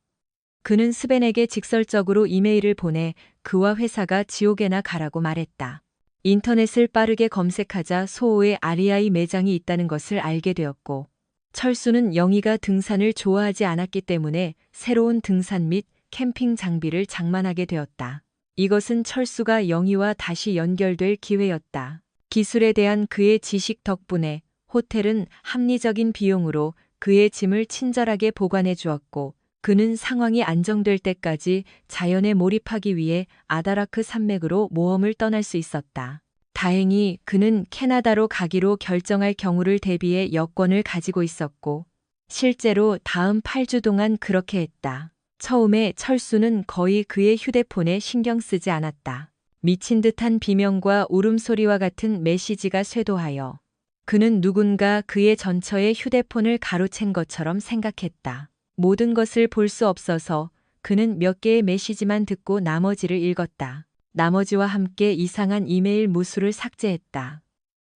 그는 스벤에게 직설적으로 이메일을 보내 그와 회사가 지옥에나 가라고 말했다. 인터넷을 빠르게 검색하자 소호의 REI 매장이 있다는 것을 알게 되었고, 철수는 영희가 등산을 좋아하지 않았기 때문에 새로운 등산 및 캠핑 장비를 장만하게 되었다. 이것은 철수가 영희와 다시 연결될 기회였다. 기술에 대한 그의 지식 덕분에 호텔은 합리적인 비용으로 그의 짐을 친절하게 보관해 주었고, 그는 상황이 안정될 때까지 자연에 몰입하기 위해 아다라크 산맥으로 모험을 떠날 수 있었다. 다행히 그는 캐나다로 가기로 결정할 경우를 대비해 여권을 가지고 있었고, 실제로 다음 8주 동안 그렇게 했다. 처음에 철수는 거의 그의 휴대폰에 신경 쓰지 않았다. 미친 듯한 비명과 울음소리와 같은 메시지가 쇄도하여 그는 누군가 그의 전처의 휴대폰을 가로챈 것처럼 생각했다. 모든 것을 볼 수 없어서 그는 몇 개의 메시지만 듣고 나머지를 읽었다. 나머지와 함께 이상한 이메일 무수를 삭제했다.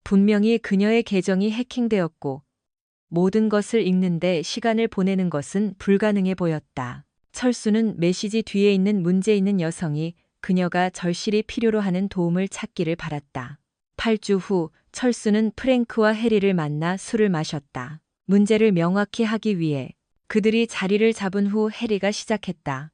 분명히 그녀의 계정이 해킹되었고 모든 것을 읽는데 시간을 보내는 것은 불가능해 보였다. 철수는 메시지 뒤에 있는 문제 있는 여성이 그녀가 절실히 필요로 하는 도움을 찾기를 바랐다. 8주 후 철수는 프랭크와 해리를 만나 술을 마셨다. 문제를 명확히 하기 위해 그들이 자리를 잡은 후 해리가 시작했다.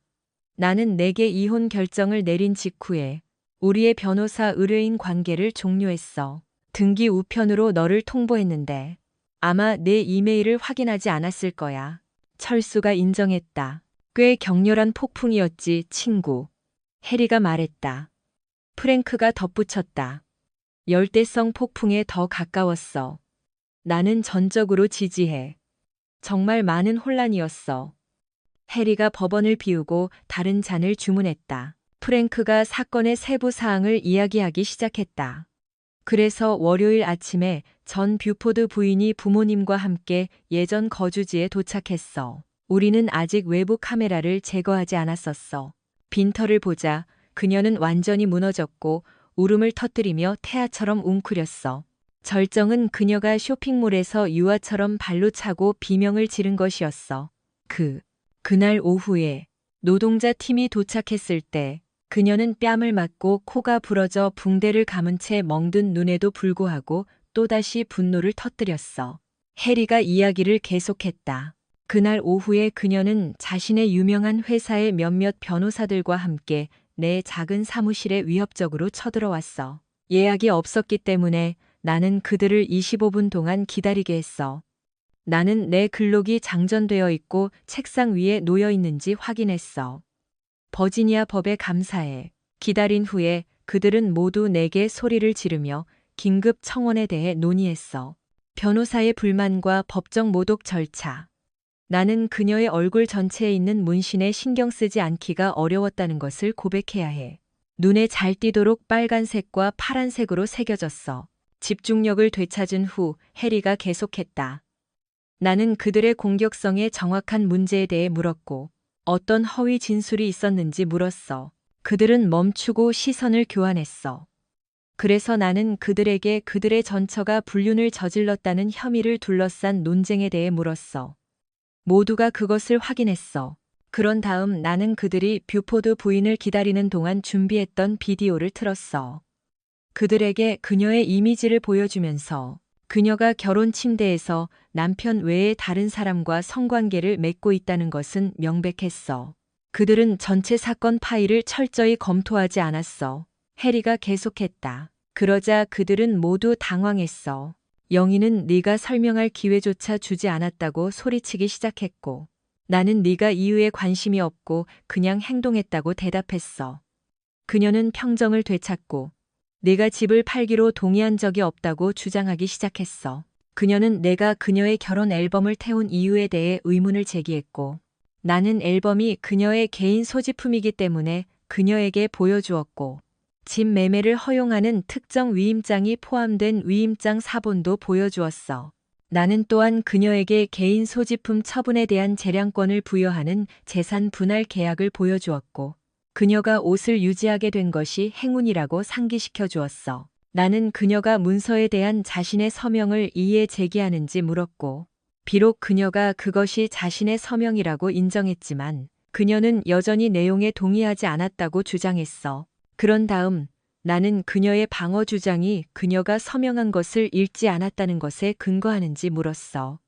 나는 내게 이혼 결정을 내린 직후에 우리의 변호사 의뢰인 관계를 종료했어. 등기 우편으로 너를 통보했는데 아마 내 이메일을 확인하지 않았을 거야. 철수가 인정했다. 꽤 격렬한 폭풍이었지, 친구. 해리가 말했다. 프랭크가 덧붙였다. 열대성 폭풍에 더 가까웠어. 나는 전적으로 지지해. 정말 많은 혼란이었어. 해리가 법원을 비우고 다른 잔을 주문했다. 프랭크가 사건의 세부 사항을 이야기하기 시작했다. 그래서 월요일 아침에 전 뷰포드 부인이 부모님과 함께 예전 거주지에 도착했어. 우리는 아직 외부 카메라를 제거하지 않았었어. 빈터를 보자 그녀는 완전히 무너졌고 울음을 터뜨리며 태아처럼 웅크렸어. 절정은 그녀가 쇼핑몰에서 유아처럼 발로 차고 비명을 지른 것이었어. 그날 오후에 노동자 팀이 도착했을 때 그녀는 뺨을 맞고 코가 부러져 붕대를 감은 채 멍든 눈에도 불구하고 또다시 분노를 터뜨렸어. 해리가 이야기를 계속했다. 그날 오후에 그녀는 자신의 유명한 회사의 몇몇 변호사들과 함께 내 작은 사무실에 위협적으로 쳐들어왔어. 예약이 없었기 때문에 나는 그들을 25분 동안 기다리게 했어. 나는 내 글록이 장전되어 있고 책상 위에 놓여 있는지 확인했어. 버지니아 법에 감사해. 기다린 후에 그들은 모두 내게 소리를 지르며 긴급 청원에 대해 논의했어. 변호사의 불만과 법정 모독 절차. 나는 그녀의 얼굴 전체에 있는 문신에 신경 쓰지 않기가 어려웠다는 것을 고백해야 해. 눈에 잘 띄도록 빨간색과 파란색으로 새겨졌어. 집중력을 되찾은 후 해리가 계속했다. 나는 그들의 공격성에 정확한 문제에 대해 물었고 어떤 허위 진술이 있었는지 물었어. 그들은 멈추고 시선을 교환했어. 그래서 나는 그들에게 그들의 전처가 불륜을 저질렀다는 혐의를 둘러싼 논쟁에 대해 물었어. 모두가 그것을 확인했어. 그런 다음 나는 그들이 뷰포드 부인을 기다리는 동안 준비했던 비디오를 틀었어. 그들에게 그녀의 이미지를 보여주면서 그녀가 결혼 침대에서 남편 외에 다른 사람과 성관계를 맺고 있다는 것은 명백했어. 그들은 전체 사건 파일을 철저히 검토하지 않았어. 해리가 계속했다. 그러자 그들은 모두 당황했어. 영희는 네가 설명할 기회조차 주지 않았다고 소리치기 시작했고, 나는 네가 이유에 관심이 없고 그냥 행동했다고 대답했어. 그녀는 평정을 되찾고 내가 집을 팔기로 동의한 적이 없다고 주장하기 시작했어. 그녀는 내가 그녀의 결혼 앨범을 태운 이유에 대해 의문을 제기했고, 나는 앨범이 그녀의 개인 소지품이기 때문에 그녀에게 보여주었고, 집 매매를 허용하는 특정 위임장이 포함된 위임장 사본도 보여주었어. 나는 또한 그녀에게 개인 소지품 처분에 대한 재량권을 부여하는 재산 분할 계약을 보여주었고, 그녀가 옷을 유지하게 된 것이 행운이라고 상기시켜 주었어. 나는 그녀가 문서에 대한 자신의 서명을 이에 제기하는지 물었고, 비록 그녀가 그것이 자신의 서명이라고 인정했지만, 그녀는 여전히 내용에 동의하지 않았다고 주장했어. 그런 다음, 나는 그녀의 방어 주장이 그녀가 서명한 것을 읽지 않았다는 것에 근거하는지 물었어.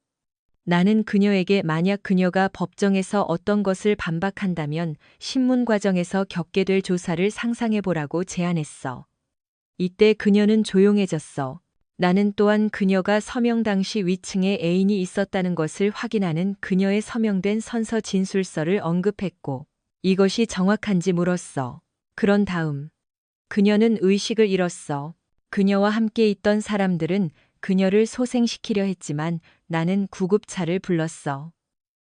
나는 그녀에게 만약 그녀가 법정에서 어떤 것을 반박한다면 신문 과정에서 겪게 될 조사를 상상해 보라고 제안했어. 이때 그녀는 조용해졌어. 나는 또한 그녀가 서명 당시 위층에 애인이 있었다는 것을 확인하는 그녀의 서명된 선서 진술서를 언급했고, 이것이 정확한지 물었어. 그런 다음, 그녀는 의식을 잃었어. 그녀와 함께 있던 사람들은 그녀를 소생시키려 했지만 나는 구급차를 불렀어.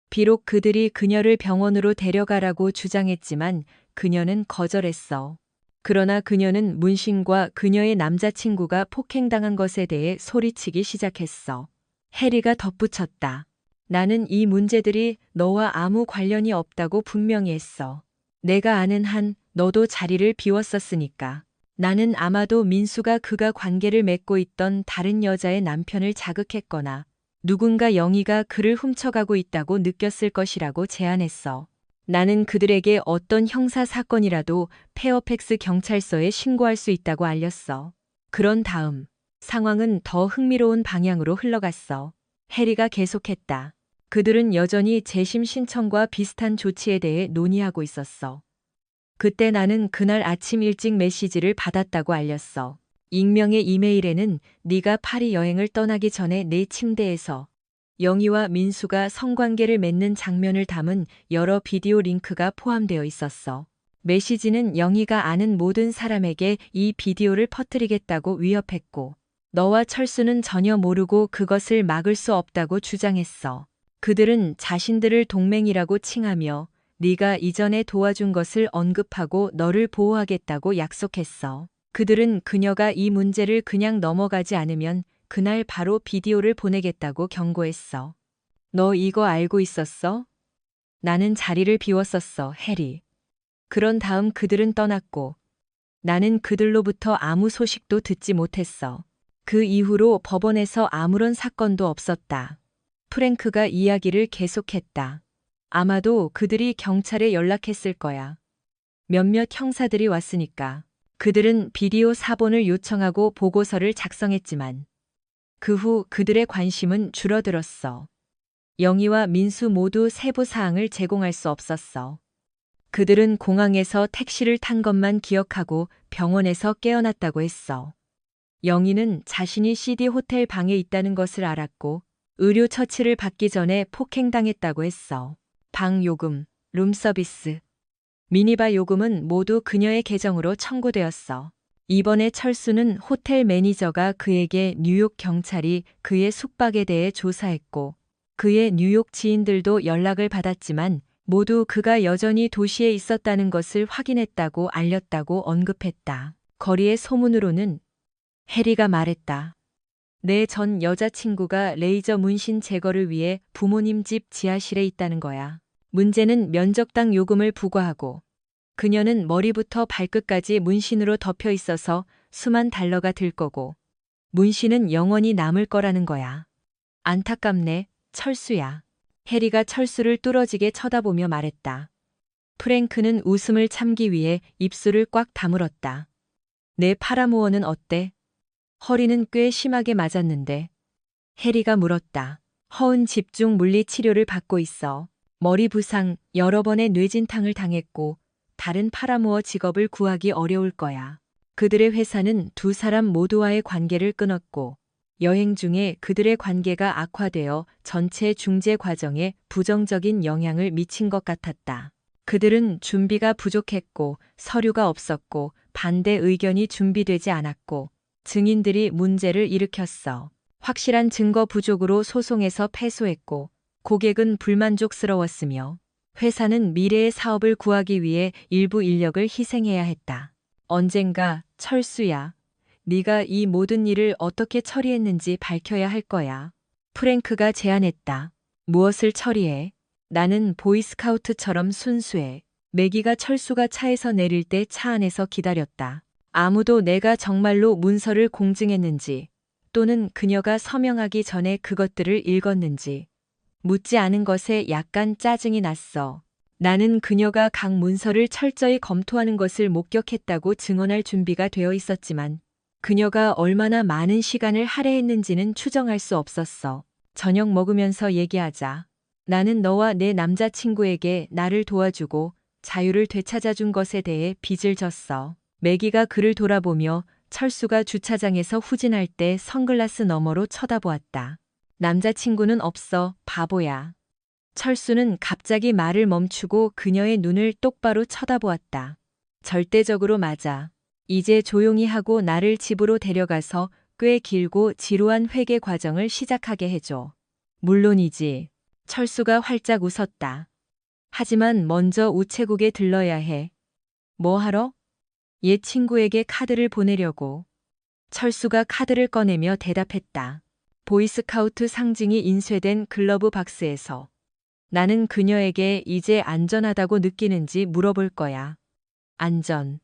비록 그들이 그녀를 병원으로 데려가라고 주장했지만 그녀는 거절했어. 그러나 그녀는 문신과 그녀의 남자친구가 폭행당한 것에 대해 소리치기 시작했어. 해리가 덧붙였다. 나는 이 문제들이 너와 아무 관련이 없다고 분명히 했어. 내가 아는 한 너도 자리를 비웠었으니까. 나는 아마도 민수가 그가 관계를 맺고 있던 다른 여자의 남편을 자극했거나 누군가 영희가 그를 훔쳐가고 있다고 느꼈을 것이라고 제안했어. 나는 그들에게 어떤 형사 사건이라도 페어팩스 경찰서에 신고할 수 있다고 알렸어. 그런 다음 상황은 더 흥미로운 방향으로 흘러갔어. 해리가 계속했다. 그들은 여전히 재심 신청과 비슷한 조치에 대해 논의하고 있었어. 그때 나는 그날 아침 일찍 메시지를 받았다고 알렸어. 익명의 이메일에는 네가 파리 여행을 떠나기 전에 내 침대에서 영희와 민수가 성관계를 맺는 장면을 담은 여러 비디오 링크가 포함되어 있었어. 메시지는 영희가 아는 모든 사람에게 이 비디오를 퍼뜨리겠다고 위협했고, 너와 철수는 전혀 모르고 그것을 막을 수 없다고 주장했어. 그들은 자신들을 동맹이라고 칭하며 네가 이전에 도와준 것을 언급하고 너를 보호하겠다고 약속했어. 그들은 그녀가 이 문제를 그냥 넘어가지 않으면 그날 바로 비디오를 보내겠다고 경고했어. 너 이거 알고 있었어? 나는 자리를 비웠었어, 해리. 그런 다음 그들은 떠났고 나는 그들로부터 아무 소식도 듣지 못했어. 그 이후로 법원에서 아무런 사건도 없었다. 프랭크가 이야기를 계속했다. 아마도 그들이 경찰에 연락했을 거야. 몇몇 형사들이 왔으니까. 그들은 비디오 사본을 요청하고 보고서를 작성했지만 그 후 그들의 관심은 줄어들었어. 영희와 민수 모두 세부 사항을 제공할 수 없었어. 그들은 공항에서 택시를 탄 것만 기억하고 병원에서 깨어났다고 했어. 영희는 자신이 CD 호텔 방에 있다는 것을 알았고 의료 처치를 받기 전에 폭행당했다고 했어. 방 요금, 룸서비스, 미니바 요금은 모두 그녀의 계정으로 청구되었어. 이번에 철수는 호텔 매니저가 그에게 뉴욕 경찰이 그의 숙박에 대해 조사했고 그의 뉴욕 지인들도 연락을 받았지만 모두 그가 여전히 도시에 있었다는 것을 확인했다고 알렸다고 언급했다. 거리의 소문으로는 해리가 말했다. 내 전 여자친구가 레이저 문신 제거를 위해 부모님 집 지하실에 있다는 거야. 문제는 면적당 요금을 부과하고 그녀는 머리부터 발끝까지 문신으로 덮여 있어서 수만 달러가 들 거고 문신은 영원히 남을 거라는 거야. 안타깝네, 철수야. 해리가 철수를 뚫어지게 쳐다보며 말했다. 프랭크는 웃음을 참기 위해 입술을 꽉 다물었다. 내 파라모어는 어때? 허리는 꽤 심하게 맞았는데. 해리가 물었다. 허은 집중 물리 치료를 받고 있어. 머리 부상, 여러 번의 뇌진탕을 당했고 다른 파라모어 직업을 구하기 어려울 거야. 그들의 회사는 두 사람 모두와의 관계를 끊었고 여행 중에 그들의 관계가 악화되어 전체 중재 과정에 부정적인 영향을 미친 것 같았다. 그들은 준비가 부족했고 서류가 없었고 반대 의견이 준비되지 않았고 증인들이 문제를 일으켰어. 확실한 증거 부족으로 소송에서 패소했고 고객은 불만족스러웠으며 회사는 미래의 사업을 구하기 위해 일부 인력을 희생해야 했다. 언젠가 철수야. 네가 이 모든 일을 어떻게 처리했는지 밝혀야 할 거야. 프랭크가 제안했다. 무엇을 처리해? 나는 보이스카우트처럼 순수해. 매기가 철수가 차에서 내릴 때 차 안에서 기다렸다. 아무도 내가 정말로 문서를 공증했는지 또는 그녀가 서명하기 전에 그것들을 읽었는지 묻지 않은 것에 약간 짜증이 났어. 나는 그녀가 각 문서를 철저히 검토하는 것을 목격했다고 증언할 준비가 되어 있었지만 그녀가 얼마나 많은 시간을 할애했는지는 추정할 수 없었어. 저녁 먹으면서 얘기하자. 나는 너와 내 남자친구에게 나를 도와주고 자유를 되찾아준 것에 대해 빚을 졌어. 매기가 그를 돌아보며 철수가 주차장에서 후진할 때 선글라스 너머로 쳐다보았다. 남자친구는 없어, 바보야. 철수는 갑자기 말을 멈추고 그녀의 눈을 똑바로 쳐다보았다. 절대적으로 맞아. 이제 조용히 하고 나를 집으로 데려가서 꽤 길고 지루한 회개 과정을 시작하게 해줘. 물론이지. 철수가 활짝 웃었다. 하지만 먼저 우체국에 들러야 해. 뭐 하러? 옛 친구에게 카드를 보내려고. 철수가 카드를 꺼내며 대답했다. 보이스카우트 상징이 인쇄된 글러브 박스에서. 나는 그녀에게 이제 안전하다고 느끼는지 물어볼 거야. 안전.